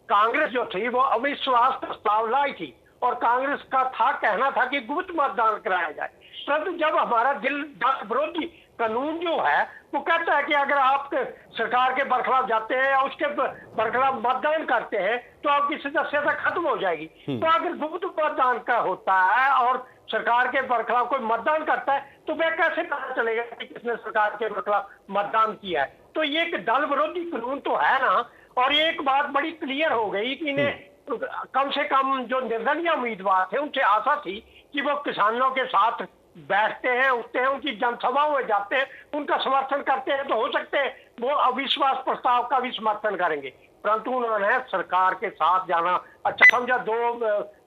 कांग्रेस जो थी वो अविश्वास प्रस्ताव लाई थी और कांग्रेस का कहना था कि गुप्त मतदान कराया जाए, परंतु जब हमारा विरोधी कानून जो है वो कहता है कि अगर आप सरकार के बरखिलाफ जाते हैं या उसके बरखिलाफ मतदान करते हैं तो आपकी सदस्यता खत्म हो जाएगी। तो अगर गुप्त मतदान का होता है और सरकार के बरखिलाफ कोई मतदान करता है तो वह कैसे पता चलेगा कि किसने सरकार के बरखिलाफ मतदान किया है? तो ये एक दल विरोधी कानून तो है ना। और एक बात बड़ी क्लियर हो गई कि इन्हें कम से कम जो निर्दलीय उम्मीदवार थे उनसे आशा थी कि वो किसानों के साथ बैठते हैं, उठते हैं, उनकी जनसभाओं में जाते हैं, उनका समर्थन करते हैं, तो हो सकते हैं वो अविश्वास प्रस्ताव का भी समर्थन करेंगे, परंतु उन्होंने सरकार के साथ जाना अच्छा समझा। 2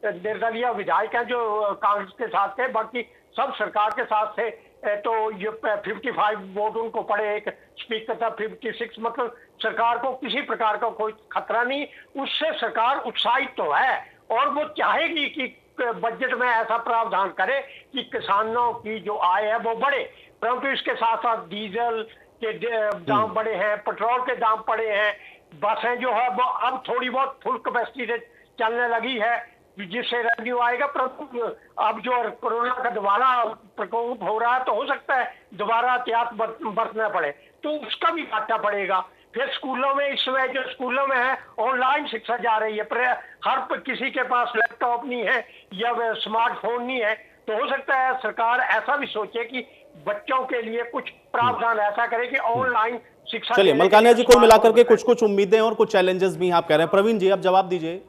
निर्दलीय विधायक हैं जो कांग्रेस के साथ थे, बाकी सब सरकार के साथ थे। तो ये 55 वोट उनको पड़े, एक स्पीकर था 56, मतलब सरकार को किसी प्रकार का कोई खतरा नहीं। उससे सरकार उत्साहित तो है और वो चाहेगी कि बजट में ऐसा प्रावधान करे कि किसानों की जो आय है वो बढ़े, परंतु इसके साथ साथ डीजल के दाम बढ़े हैं, पेट्रोल के दाम बढ़े हैं, बसें जो है वो अब थोड़ी बहुत फुल कैपेसिटी से चलने लगी है जिससे रेवेन्यू आएगा, परंतु अब जो कोरोना का दोबारा प्रकोप हो रहा है तो हो सकता है दोबारा एहतियात बरतना पड़े, तो उसका भी घाटा पड़ेगा। फिर स्कूलों में इस समय जो स्कूलों में है ऑनलाइन शिक्षा जा रही है, पर हर किसी के पास लैपटॉप नहीं है या स्मार्टफोन नहीं है, तो हो सकता है सरकार ऐसा भी सोचे कि बच्चों के लिए कुछ प्रावधान ऐसा करे कि ऑनलाइन शिक्षा। चलिए मलकानिया जी, कुल मिलाकर के कुछ उम्मीदें और कुछ चैलेंजेस भी आप कह रहे हैं। प्रवीण जी अब जवाब दीजिए।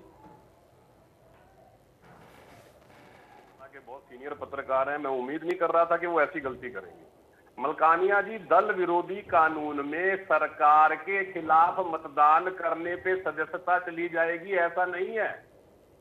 बहुत सीनियर पत्रकार हैं, मैं उम्मीद नहीं कर रहा था कि वो ऐसी गलती करेंगे। मलकानिया जी, दल विरोधी कानून में सरकार के खिलाफ मतदान करने पे सदस्यता चली जाएगी ऐसा नहीं है।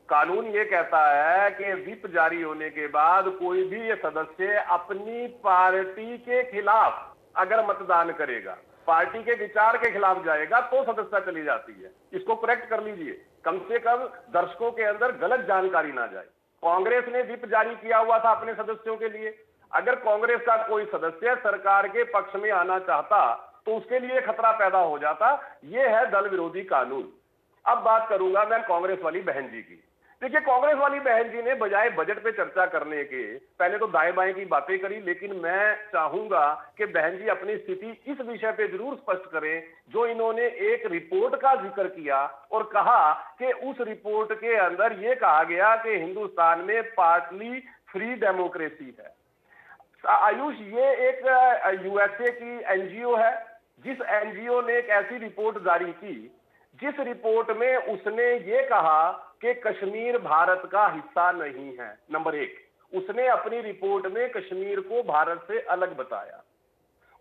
कानून ये कहता है कि व्हिप जारी होने के बाद कोई भी ये सदस्य अपनी पार्टी के खिलाफ अगर मतदान करेगा, पार्टी के विचार के खिलाफ जाएगा तो सदस्यता चली जाती है। इसको करेक्ट कर लीजिए, कम से कम दर्शकों के अंदर गलत जानकारी ना जाए। कांग्रेस ने व्हिप जारी किया हुआ था अपने सदस्यों के लिए, अगर कांग्रेस का कोई सदस्य सरकार के पक्ष में आना चाहता तो उसके लिए खतरा पैदा हो जाता। यह है दल विरोधी कानून। अब बात करूंगा मैं कांग्रेस वाली बहन जी की। देखिए, कांग्रेस वाली बहन जी ने बजाय बजट पे चर्चा करने के पहले तो दाएं बाएं की बातें करी, लेकिन मैं चाहूंगा कि बहन जी अपनी स्थिति इस विषय पे जरूर स्पष्ट करें जो इन्होंने एक रिपोर्ट का जिक्र किया और कहा कि उस रिपोर्ट के अंदर यह कहा गया कि हिंदुस्तान में पार्टली फ्री डेमोक्रेसी है। आयुष, ये एक यूएसए की एनजीओ है जिस एनजीओ ने एक ऐसी रिपोर्ट जारी की जिस रिपोर्ट में उसने ये कहा कि कश्मीर भारत का हिस्सा नहीं है। नंबर एक, उसने अपनी रिपोर्ट में कश्मीर को भारत से अलग बताया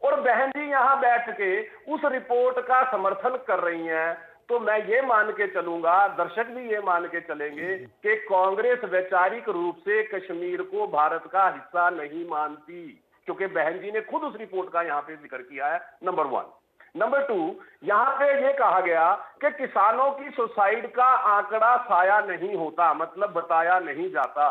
और बहन जी यहां बैठ के उस रिपोर्ट का समर्थन कर रही हैं। तो मैं ये मान के चलूंगा, दर्शक भी ये मान के चलेंगे कि कांग्रेस वैचारिक रूप से कश्मीर को भारत का हिस्सा नहीं मानती, क्योंकि बहन जी ने खुद उस रिपोर्ट का यहां पे जिक्र किया है। Number one. नंबर टू, यहां पे ये कहा गया कि किसानों की सुसाइड का आंकड़ा साया नहीं होता, मतलब बताया नहीं जाता।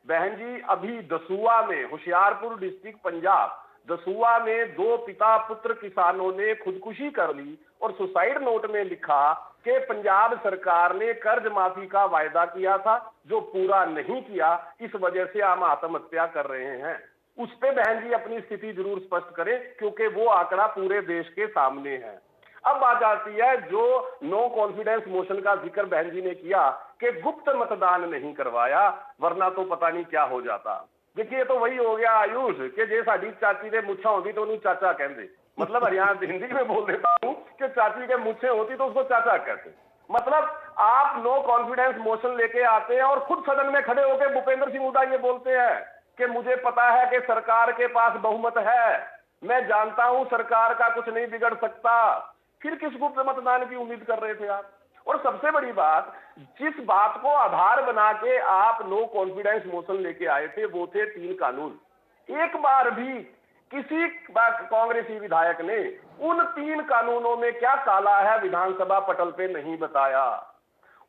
बहन जी अभी दसूआ में, होशियारपुर डिस्ट्रिक्ट पंजाब, दसूआ में 2 पिता पुत्र किसानों ने खुदकुशी कर ली और सुसाइड नोट में लिखा कि पंजाब सरकार ने कर्ज माफी का वायदा किया था जो पूरा नहीं किया, इस वजह से हम आत्महत्या कर रहे हैं। उस पे बहन जी अपनी स्थिति जरूर स्पष्ट करें, क्योंकि वो आंकड़ा पूरे देश के सामने है। अब बात आती है जो नो कॉन्फिडेंस मोशन का जिक्र बहन जी ने किया कि गुप्त मतदान नहीं करवाया वरना तो पता नहीं क्या हो जाता। देखिए तो वही हो गया आयुष कि जे साडी चाची दे मुछा होती तो उन्हें चाचा कहते, मतलब हरियाणा हिंदी में बोल देता हूं कि चाची के मुछे होती तो उसको चाचा कहते। मतलब आप नो कॉन्फिडेंस मोशन लेके आते हैं और खुद सदन में खड़े होकर भूपेंद्र सिंह हुड्डा ये बोलते हैं कि मुझे पता है कि सरकार के पास बहुमत है, मैं जानता हूं सरकार का कुछ नहीं बिगड़ सकता। फिर किस गुप्त मतदान की उम्मीद कर रहे थे आप? और सबसे बड़ी बात, जिस बात को आधार बना के आप नो कॉन्फिडेंस मोशन लेके आए थे वो थे 3 कानून। एक बार भी किसी कांग्रेसी विधायक ने उन 3 कानूनों में क्या काला है विधानसभा पटल पे नहीं बताया।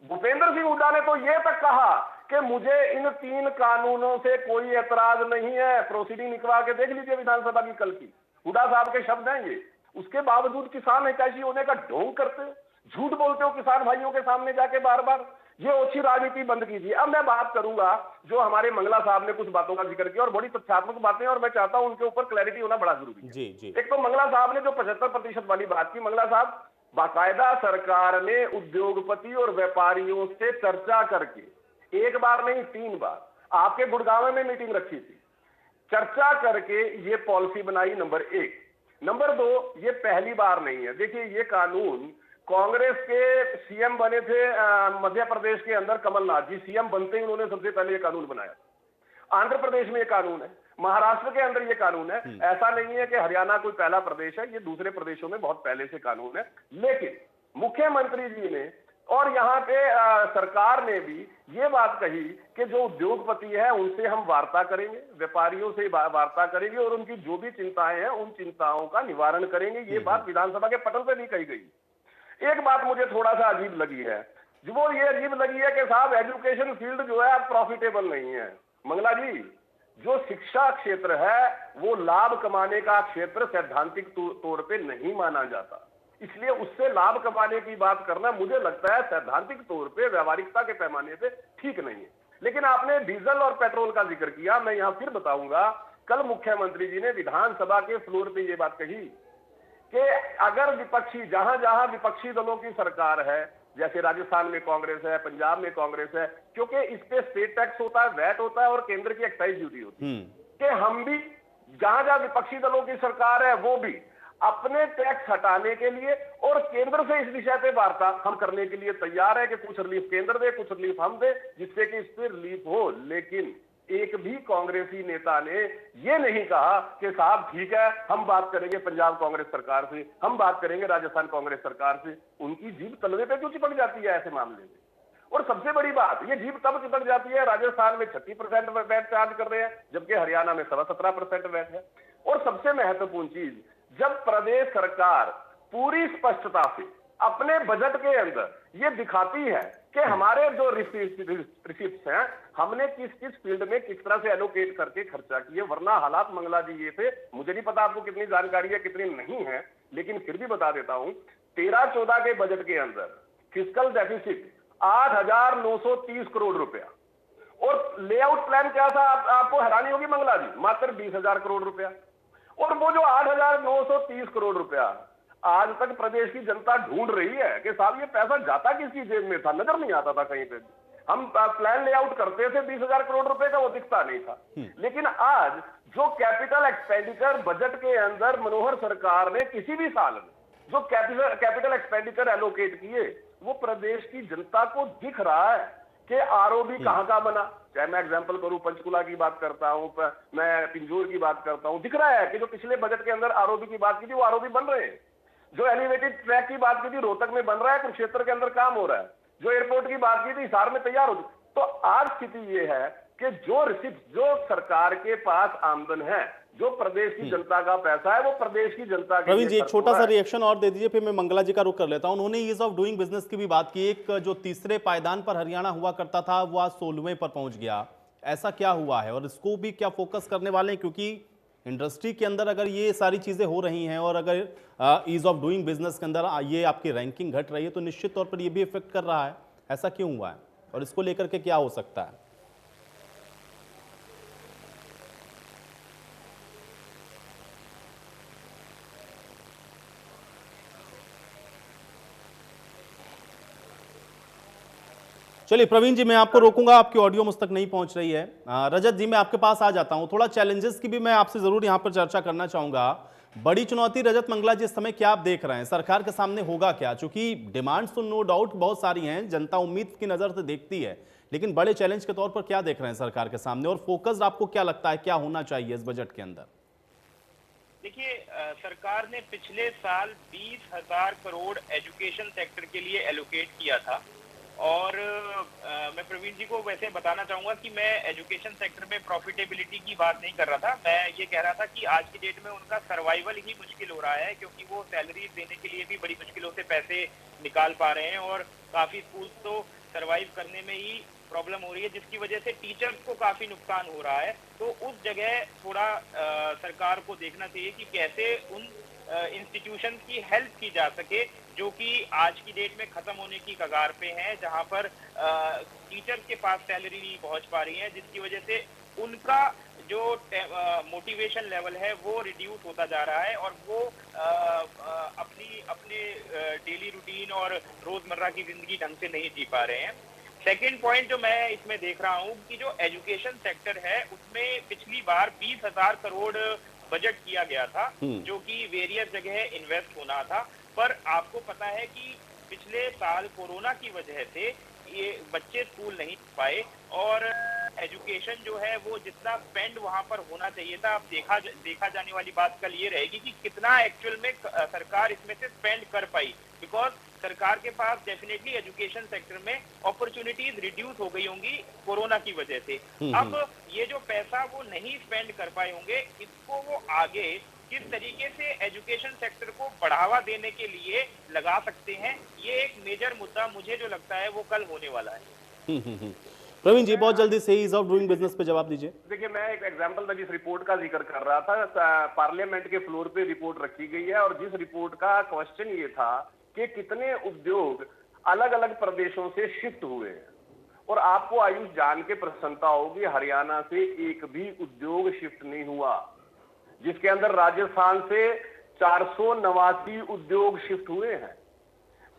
भूपेंद्र सिंह हुड्डा ने तो ये तक कहा कि मुझे इन 3 कानूनों से कोई ऐतराज नहीं है, प्रोसीडिंग निकलवा के देख लीजिए विधानसभा की कल की। हुड्डा साहब के शब्द हैं ये। उसके बावजूद किसान हितैषी होने का ढोंग करते हो, झूठ बोलते हो किसान भाइयों के सामने जाके बार बार। ये ओछी राजनीति बंद कीजिए। अब मैं बात करूंगा जो हमारे मंगला साहब ने कुछ बातों का जिक्र किया और बड़ी तथ्यात्मक बातें, और मैं चाहता हूं उनके ऊपर क्लैरिटी होना बड़ा जरूरी है। जी। एक तो मंगला साहब ने जो 75% वाली बात की, मंगला साहब बाकायदा सरकार ने उद्योगपति और व्यापारियों से चर्चा करके, एक बार नहीं 3 बार आपके गुड़गांव में मीटिंग रखी थी, चर्चा करके ये पॉलिसी बनाई। नंबर 1। नंबर 2, ये पहली बार नहीं है। देखिए ये कानून कांग्रेस के सीएम बने थे मध्य प्रदेश के अंदर, कमलनाथ जी सीएम बनते ही उन्होंने सबसे पहले ये कानून बनाया। आंध्र प्रदेश में ये कानून है, महाराष्ट्र के अंदर ये कानून है। ऐसा नहीं है कि हरियाणा कोई पहला प्रदेश है, ये दूसरे प्रदेशों में बहुत पहले से कानून है। लेकिन मुख्यमंत्री जी ने और यहाँ पे सरकार ने भी ये बात कही कि जो उद्योगपति है उनसे हम वार्ता करेंगे, व्यापारियों से वार्ता करेंगे और उनकी जो भी चिंताएं हैं उन चिंताओं का निवारण करेंगे। ये बात विधानसभा के पटल पे भी कही गई। एक बात मुझे थोड़ा सा अजीब लगी है, जो वो ये अजीब लगी है कि साहब एजुकेशन फील्ड जो है अब प्रॉफिटेबल नहीं है। मंगला जी, जो शिक्षा क्षेत्र है वो लाभ कमाने का क्षेत्र सैद्धांतिक तौर पे नहीं माना जाता, इसलिए उससे लाभ कमाने की बात करना मुझे लगता है सैद्धांतिक तौर पे व्यावहारिकता के पैमाने पे ठीक नहीं है। लेकिन आपने डीजल और पेट्रोल का जिक्र किया, मैं यहां फिर बताऊंगा, कल मुख्यमंत्री जी ने विधानसभा के फ्लोर पे ये बात कही कि अगर विपक्षी, जहां जहां विपक्षी दलों की सरकार है, जैसे राजस्थान में कांग्रेस है, पंजाब में कांग्रेस है, क्योंकि इस पे स्टेट टैक्स होता है, वैट होता है और केंद्र की एक्साइज ड्यूटी होती है, कि हम भी जहां जहां विपक्षी दलों की सरकार है वो भी अपने टैक्स हटाने के लिए और केंद्र से इस विषय पे वार्ता हम करने के लिए तैयार है कि कुछ रिलीफ केंद्र दे, कुछ रिलीफ हम दे, जिससे कि इस पे रिलीफ हो। लेकिन एक भी कांग्रेसी नेता ने ये नहीं कहा कि साहब ठीक है हम बात करेंगे पंजाब कांग्रेस सरकार से, हम बात करेंगे राजस्थान कांग्रेस सरकार से। उनकी जीभ तलवे पे क्यों चिपक जाती है ऐसे मामले में? और सबसे बड़ी बात, ये जीभ तब चिपक जाती है, राजस्थान में 36% वैट चार्ज कर रहे हैं जबकि हरियाणा में 17% वैट है। और सबसे महत्वपूर्ण चीज, जब प्रदेश सरकार पूरी स्पष्टता से अपने बजट के अंदर ये दिखाती है कि हमारे जो रिसिप्ट्स हैं हमने किस किस फील्ड में किस तरह से एलोकेट करके खर्चा किए, वरना हालात मंगला जी ये थे, मुझे नहीं पता आपको कितनी जानकारी है कितनी नहीं है, लेकिन फिर भी बता देता हूं, 13-14 के बजट के अंदर फिस्कल डेफिसिट 8,930 करोड़ रुपया, और लेआउट प्लान क्या था आपको हैरानी होगी मंगला जी, मात्र 20,000 करोड़ रुपया। और वो जो 8,930 करोड़ रुपया आज तक प्रदेश की जनता ढूंढ रही है कि साहब ये पैसा जाता किसकी जेब में था, नजर नहीं आता था कहीं पे। हम प्लान लेआउट करते थे 20,000 करोड़ रुपए का, वो दिखता नहीं था। लेकिन आज जो कैपिटल एक्सपेंडिचर बजट के अंदर मनोहर सरकार ने किसी भी साल में जो कैपिटल एक्सपेंडिचर एलोकेट किए वो प्रदेश की जनता को दिख रहा है कि आरओबी कहां का बना। चाहे मैं एग्जांपल करूं, पंचकुला की बात करता हूं, मैं पिंजौर की बात करता हूं, दिख रहा है कि जो पिछले बजट के अंदर आरओबी की बात की थी वो आरओबी बन रहे हैं। जो एलिवेटेड ट्रैक की बात की थी रोहतक में बन रहा है, कुरुक्षेत्र के अंदर काम हो रहा है। जो एयरपोर्ट की बात की थी हिसार में तैयार हो चुका। तो आज स्थिति ये है कि जो रिसिप्ट जो सरकार के पास आमदन है, जो प्रदेश की जनता का पैसा है, वो प्रदेश की जनता के प्रवीण जी एक छोटा सा है। रिएक्शन और दे दीजिए, फिर मैं मंगला जी का रुख कर लेता हूं। उन्होंने ईज ऑफ डूइंग बिजनेस की भी बात की। एक जो तीसरे पायदान पर हरियाणा हुआ करता था वो आज 16वें पर पहुंच गया, ऐसा क्या हुआ है और इसको भी क्या फोकस करने वाले हैं? क्योंकि इंडस्ट्री के अंदर अगर ये सारी चीजें हो रही हैं और अगर ईज ऑफ डूइंग बिजनेस के अंदर ये आपकी रैंकिंग घट रही है तो निश्चित तौर पर ये भी इफेक्ट कर रहा है। ऐसा क्यों हुआ है और इसको लेकर के क्या हो सकता है? चलिए प्रवीण जी मैं आपको रोकूंगा, आपकी ऑडियो मुझ तक नहीं पहुंच रही है। रजत जी मैं आपके पास आ जाता हूं। थोड़ा चैलेंजेस की भी मैं आपसे जरूर यहां पर चर्चा करना चाहूंगा। बड़ी चुनौती रजत मंगला जी इस समय क्या आप देख रहे हैं, सरकार के सामने होगा क्या? क्योंकि डिमांड्स तो नो डाउट बहुत सारी हैं, जनता उम्मीद की नजर से देखती है, लेकिन बड़े चैलेंज के तौर पर क्या देख रहे हैं सरकार के सामने और फोकस आपको क्या लगता है क्या होना चाहिए इस बजट के अंदर? देखिए, सरकार ने पिछले साल 20,000 करोड़ एजुकेशन सेक्टर के लिए एलोकेट किया था और मैं प्रवीण जी को वैसे बताना चाहूंगा कि मैं एजुकेशन सेक्टर में प्रॉफिटेबिलिटी की बात नहीं कर रहा था। मैं ये कह रहा था कि आज की डेट में उनका सर्वाइवल ही मुश्किल हो रहा है, क्योंकि वो सैलरी देने के लिए भी बड़ी मुश्किलों से पैसे निकाल पा रहे हैं और काफी स्कूल तो सर्वाइव करने में ही प्रॉब्लम हो रही है, जिसकी वजह से टीचर्स को काफी नुकसान हो रहा है। तो उस जगह थोड़ा सरकार को देखना चाहिए कि कैसे उन इंस्टीट्यूशन की हेल्प की जा सके जो कि आज की डेट में खत्म होने की कगार पे हैं, जहां पर टीचर के पास सैलरी नहीं पहुंच पा रही है, जिसकी वजह से उनका जो मोटिवेशन लेवल है वो रिड्यूस होता जा रहा है और वो अपने डेली रूटीन और रोजमर्रा की जिंदगी ढंग से नहीं जी पा रहे हैं। सेकेंड पॉइंट जो मैं इसमें देख रहा हूँ कि जो एजुकेशन सेक्टर है उसमें पिछली बार 20,000 करोड़ बजट किया गया था, जो कि वेरियस जगह इन्वेस्ट होना था। पर आपको पता है कि पिछले साल कोरोना की वजह से ये बच्चे स्कूल नहीं पाए और एजुकेशन जो है वो जितना स्पेंड वहां पर होना चाहिए था, अब देखा जाने वाली बात कल ये रहेगी कि कितना एक्चुअल में सरकार इसमें से स्पेंड कर पाई, बिकॉज सरकार के पास डेफिनेटली एजुकेशन सेक्टर में अपॉर्चुनिटीज रिड्यूस हो गई होंगी कोरोना की वजह से। अब ये जो पैसा वो नहीं स्पेंड कर पाए होंगे, इसको वो आगे किस तरीके से एजुकेशन सेक्टर को बढ़ावा देने के लिए लगा सकते हैं, ये एक मेजर मुद्दा मुझे जो लगता है वो कल होने वाला है। प्रवीण जी बहुत जल्दी से ईज ऑफ डूइंग बिजनेस पे जवाब दीजिए। देखिए, मैं एक एग्जांपल में जिस रिपोर्ट का जिक्र कर रहा था, पार्लियामेंट के फ्लोर पे रिपोर्ट रखी गई है और जिस रिपोर्ट का क्वेश्चन ये था कि कितने उद्योग अलग अलग प्रदेशों से शिफ्ट हुए हैं, और आपको आयुष जान के प्रसन्नता होगी हरियाणा से एक भी उद्योग शिफ्ट नहीं हुआ, जिसके अंदर राजस्थान से 489 उद्योग शिफ्ट हुए हैं।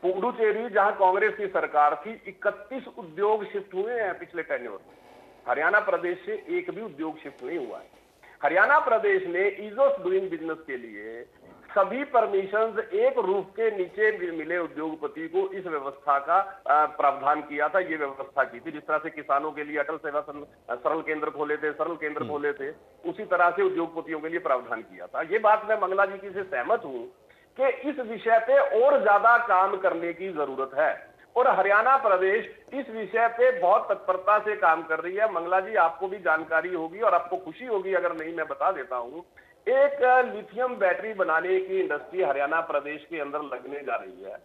पुडुचेरी जहां कांग्रेस की सरकार थी 31 उद्योग शिफ्ट हुए हैं पिछले टेन्योर में। हरियाणा प्रदेश से एक भी उद्योग शिफ्ट नहीं हुआ है। हरियाणा प्रदेश ने ईज ऑफ डूइंग बिजनेस के लिए सभी परमिशंस एक रूफ के नीचे मिले उद्योगपति को इस व्यवस्था का प्रावधान किया था, ये व्यवस्था की थी। जिस तरह से किसानों के लिए अटल सेवा सरल केंद्र खोले थे, सरल केंद्र खोले थे, उसी तरह से उद्योगपतियों के लिए प्रावधान किया था। ये बात मैं मंगला जी की से सहमत हूं कि इस विषय पे और ज्यादा काम करने की जरूरत है और हरियाणा प्रदेश इस विषय पे बहुत तत्परता से काम कर रही है। मंगला जी आपको भी जानकारी होगी और आपको खुशी होगी अगर नहीं, मैं बता देता हूं। एक लिथियम बैटरी बनाने की इंडस्ट्री हरियाणा प्रदेश के अंदर लगने जा रही है,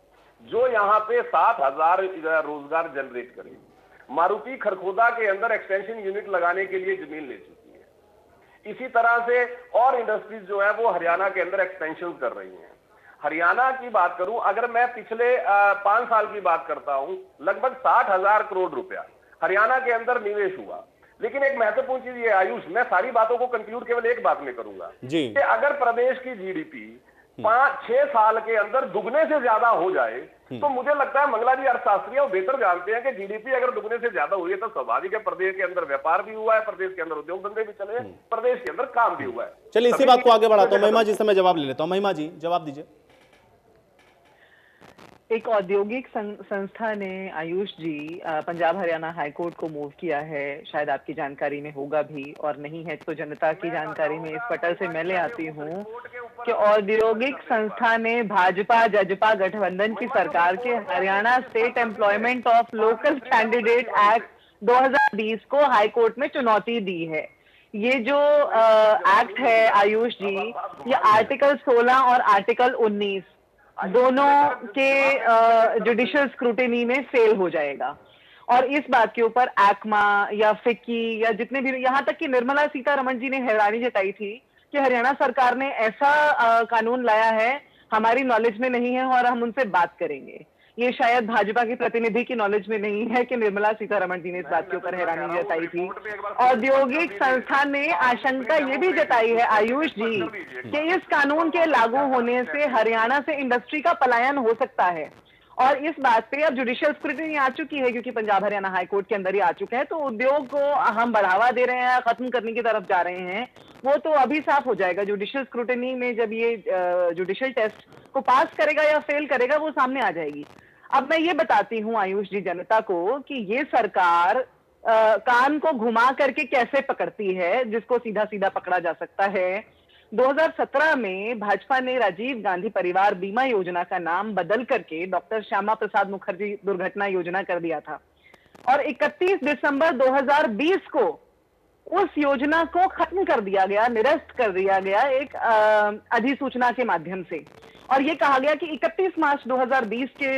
जो यहाँ पे 7,000 रोजगार जनरेट करेगी। मारुति खरखोदा के अंदर एक्सटेंशन यूनिट लगाने के लिए जमीन ले चुकी है। इसी तरह से और इंडस्ट्रीज जो है वो हरियाणा के अंदर एक्सपेंशन कर रही हैं। हरियाणा की बात करूं, अगर मैं पिछले 5 साल की बात करता हूं, लगभग 60,000 करोड़ रुपया हरियाणा के अंदर निवेश हुआ। लेकिन एक महत्वपूर्ण चीज ये आयुष, मैं सारी बातों को कंक्लूड केवल एक बात में करूंगा जी, कि अगर प्रदेश की जीडीपी 5-6 साल के अंदर दुगने से ज्यादा हो जाए तो मुझे लगता है, मंगला जी अर्थशास्त्री बेहतर जानते हैं कि जीडीपी अगर दुगने से ज्यादा हुई है तो स्वाभाविक है प्रदेश के अंदर व्यापार भी हुआ है, प्रदेश के अंदर उद्योग धंधे भी चले, प्रदेश के अंदर काम भी हुआ है। चलिए इसी बात को आगे बढ़ाता हूँ। महिमा जी से मैं जवाब ले लेता हूँ। महिमा जी जवाब दीजिए। एक औद्योगिक संस्था ने आयुष जी पंजाब हरियाणा हाई कोर्ट को मूव किया है, शायद आपकी जानकारी में होगा भी, और नहीं है तो जनता की जानकारी में इस पटल से मैं ले आती हूँ कि औद्योगिक संस्था ने भाजपा जजपा गठबंधन की सरकार के Haryana state employment of local candidate act 2020 को हाई कोर्ट में चुनौती दी है। ये जो एक्ट है आयुष जी, ये आर्टिकल 16 और आर्टिकल 19 दोनों के जुडिशियल स्क्रूटिनी में फेल हो जाएगा। और इस बात के ऊपर एक्मा या फिक्की या जितने भी, यहाँ तक कि निर्मला सीतारमण जी ने हैरानी जताई थी कि हरियाणा सरकार ने ऐसा कानून लाया है, हमारी नॉलेज में नहीं है और हम उनसे बात करेंगे। ये शायद भाजपा की प्रतिनिधि की नॉलेज में नहीं है कि निर्मला सीतारमण जी ने इस बात के ऊपर हैरानी जताई थी। औद्योगिक संस्था ने आशंका ये भी जताई है आयुष जी कि इस कानून के लागू होने से हरियाणा से इंडस्ट्री का पलायन हो सकता है। और इस बात पे अब जुडिशियल स्क्रूटिनी आ चुकी है, क्योंकि पंजाब हरियाणा हाई कोर्ट के अंदर ही आ चुका है, तो उद्योग को हम बढ़ावा दे रहे हैं, खत्म करने की तरफ जा रहे हैं, वो तो अभी साफ हो जाएगा। जुडिशियल स्क्रूटिनी में जब ये जुडिशियल टेस्ट को पास करेगा या फेल करेगा वो सामने आ जाएगी। अब मैं ये बताती हूँ आयुष जी जनता को कि ये सरकार कान को घुमा करके कैसे पकड़ती है, जिसको सीधा सीधा पकड़ा जा सकता है। 2017 में भाजपा ने राजीव गांधी परिवार बीमा योजना का नाम बदल करके डॉक्टर श्यामा प्रसाद मुखर्जी दुर्घटना योजना कर दिया था, और 31 दिसंबर 2020 को उस योजना को खत्म कर दिया गया, निरस्त कर दिया गया एक अधिसूचना के माध्यम से। और ये कहा गया कि 31 मार्च 2020 के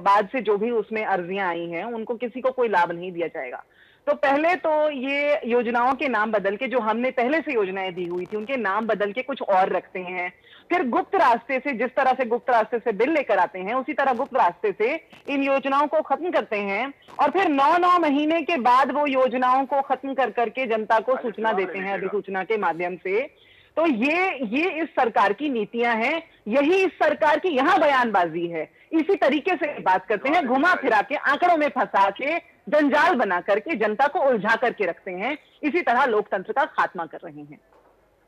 बाद से जो भी उसमें अर्जियां आई हैं उनको किसी को कोई लाभ नहीं दिया जाएगा। तो पहले तो ये योजनाओं के नाम बदल के, जो हमने पहले से योजनाएं दी हुई थी उनके नाम बदल के कुछ और रखते हैं, फिर गुप्त रास्ते से, जिस तरह से गुप्त रास्ते से बिल लेकर आते हैं उसी तरह गुप्त रास्ते से इन योजनाओं को खत्म करते हैं, और फिर 9 महीने के बाद वो योजनाओं को खत्म कर करके जनता को सूचना देते हैं अधिसूचना के माध्यम से। तो ये इस सरकार की नीतियां हैं, यही इस सरकार की यहाँ बयानबाजी है। इसी तरीके से बात करते हैं, घुमा फिरा के, आंकड़ों में फंसा के, जंजाल बना करके जनता को उलझा करके रखते हैं। इसी तरह लोकतंत्र का खात्मा कर रहे हैं।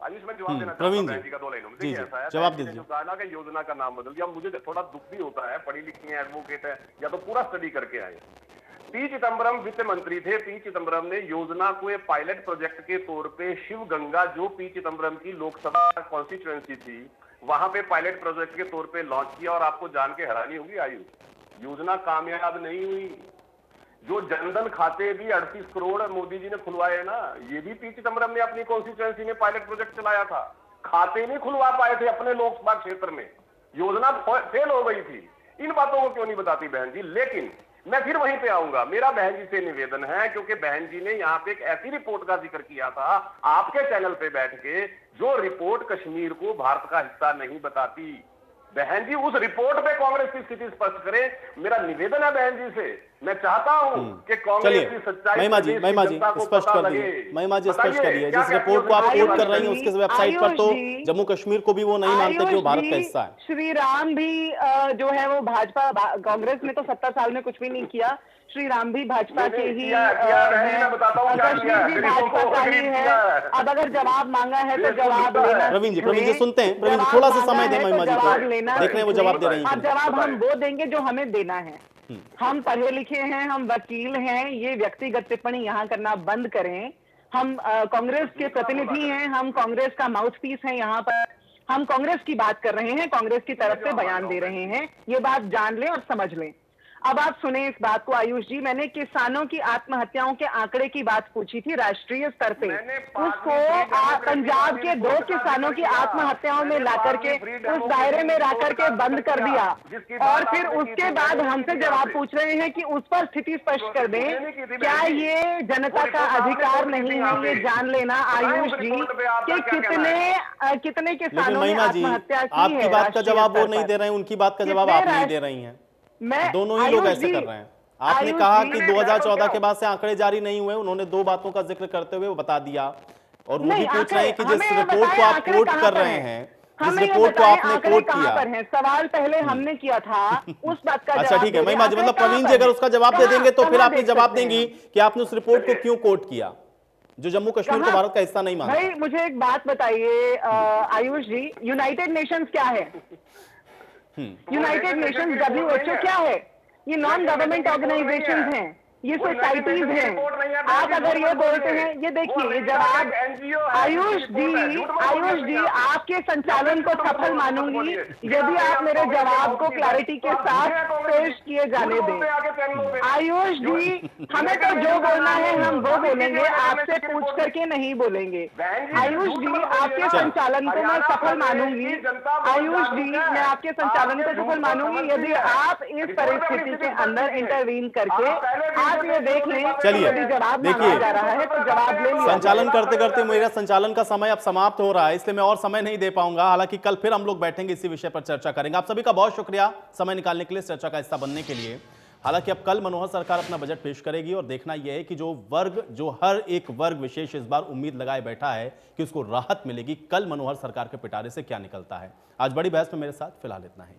आयुष मैं जवाब देना प्रवीण चाहता हूं जी का 2 लाइनों में। जी, देखिए ऐसा है, जवाब दीजिए। जो कहा कि योजना का नाम बदल दिया, मुझे थोड़ा दुख भी होता है, पढ़ी लिखी है, एडवोकेट है, या तो पूरा स्टडी करके आए। पी चिदम्बरम वित्त मंत्री थे। पी चिदम्बरम ने योजना को एक पायलट प्रोजेक्ट के तौर पे शिव गंगा, जो पी चिदम्बरम की लोकसभा कॉन्स्टिट्यूएंसी थी, वहां पे पायलट प्रोजेक्ट के तौर पे लॉन्च किया। और आपको जान के हैरानी होगी आयुष, योजना कामयाब नहीं हुई। जो जनधन खाते भी 38 करोड़ मोदी जी ने खुलवाए ना, ये भी पी चिदम्बरम ने अपनी कॉन्स्टिट्यूएंसी में पायलट प्रोजेक्ट चलाया था। खाते नहीं खुलवा पाए थे अपने लोकसभा क्षेत्र में, योजना फेल हो गई थी। इन बातों को क्यों नहीं बताती बहन जी? लेकिन मैं फिर वहीं पे आऊंगा। मेरा बहन जी से निवेदन है, क्योंकि बहन जी ने यहाँ पे एक ऐसी रिपोर्ट का जिक्र किया था आपके चैनल पे बैठ के, जो रिपोर्ट कश्मीर को भारत का हिस्सा नहीं बताती। बहन जी उस रिपोर्ट पे कांग्रेस की स्थिति स्पष्ट करें। मेरा निवेदन है बहन जी से, मैं चाहता हूं कि कांग्रेस की सच्चाई महिमा जी स्पष्ट कर दीजिए। महिमा जी स्पष्ट करिए, जिस रिपोर्ट को आप कोट कर रही हैं उसके वेबसाइट पर तो जम्मू कश्मीर को भी वो नहीं मानते कि वो भारत का हिस्सा है। श्री राम भी जो है वो भाजपा, कांग्रेस ने तो 70 साल में कुछ भी नहीं किया। श्री राम भी भाजपा के ही है, कश्मीर भी भाजपा का ही है। अब अगर जवाब मांगा है तो जवाब लेना। प्रवीण जी सुनते हैं, प्रवीण जी थोड़ा सा समय दें महिमा जी को, देख रहे हैं वो जवाब दे रही हैं। अब जवाब हम वो देंगे जो हमें देना है। हम पढ़े लिखे हैं, हम वकील हैं, ये व्यक्तिगत टिप्पणी यहाँ करना बंद करें। हम कांग्रेस के प्रतिनिधि हैं, हम कांग्रेस का माउथ पीस हैं, यहाँ पर हम कांग्रेस की बात कर रहे हैं, कांग्रेस की तरफ से बयान दे रहे हैं। ये बात जान लें और समझ लें। अब आप सुने इस बात को आयुष जी, मैंने किसानों की आत्महत्याओं के आंकड़े की बात पूछी थी राष्ट्रीय स्तर पे, उसको पंजाब के 2 किसानों की आत्महत्याओं में ला करके उस दायरे में ला करके बंद कर दिया, और फिर उसके बाद हमसे जवाब पूछ रहे हैं कि उस पर स्थिति स्पष्ट कर दें। क्या ये जनता का अधिकार नहीं है ये जान लेना आयुष जी कि कितने किसानों ने आत्महत्या की है? आपकी बात का जवाब वो नहीं दे रहे हैं, उनकी बात का जवाब आप नहीं दे रही हैं। दोनों ही लोग ऐसे कर रहे हैं। आपने कहा कि 2014 के बाद से आंकड़े जारी नहीं हुए, उन्होंने 2 बातों का जिक्र करते हुए वो बता दिया। और वो भी पूछ रहे हैं कि जिस रिपोर्ट को आप कोट कर रहे हैं, जिस रिपोर्ट को आपने कोट किया, सवाल पहले हमने किया था उस बात का। अच्छा ठीक है महिमा जी, मतलब प्रवीण जी अगर उसका जवाब दे देंगे तो फिर आप जवाब देंगी कि आपने उस रिपोर्ट को क्यों कोट किया जो जम्मू कश्मीर को भारत का हिस्सा नहीं मानता। भाई मुझे एक बात बताइए आयुष जी, यूनाइटेड नेशंस क्या है? यूनाइटेड नेशंस WHO क्या है? ये नॉन गवर्नमेंट ऑर्गेनाइजेशंस हैं, ये सोसाइटीज हैं। आप अगर ये बोलते हैं, ये देखिए ये जवाब आयुष जी आपके संचालन को सफल मानूंगी यदि आप मेरे जवाब को क्लैरिटी के साथ पेश किए जाने दें। आयुष जी, हमें तो जो बोलना है हम वो बोलेंगे, आपसे पूछ करके नहीं बोलेंगे। आयुष जी, आपके संचालन को मैं सफल मानूंगी। आयुष जी, मैं आपके संचालन को सफल मानूंगी यदि आप इस परिस्थिति के अंदर इंटरवीन करके आप ये देख लें। चलिए जवाब देखिए, जा रहा है तो जवाब ले लिया। संचालन करते करते मेरा संचालन का समय अब समाप्त हो रहा है, इसलिए मैं और समय नहीं दे पाऊंगा। हालांकि कल फिर हम लोग बैठेंगे, इसी विषय पर चर्चा करेंगे। आप सभी का बहुत शुक्रिया समय निकालने के लिए, चर्चा का हिस्सा बनने के लिए। हालांकि अब कल मनोहर सरकार अपना बजट पेश करेगी और देखना यह है कि जो हर एक वर्ग विशेष इस बार उम्मीद लगाए बैठा है कि उसको राहत मिलेगी, कल मनोहर सरकार के पिटारे से क्या निकलता है। आज बड़ी बहस में मेरे साथ फिलहाल इतना ही।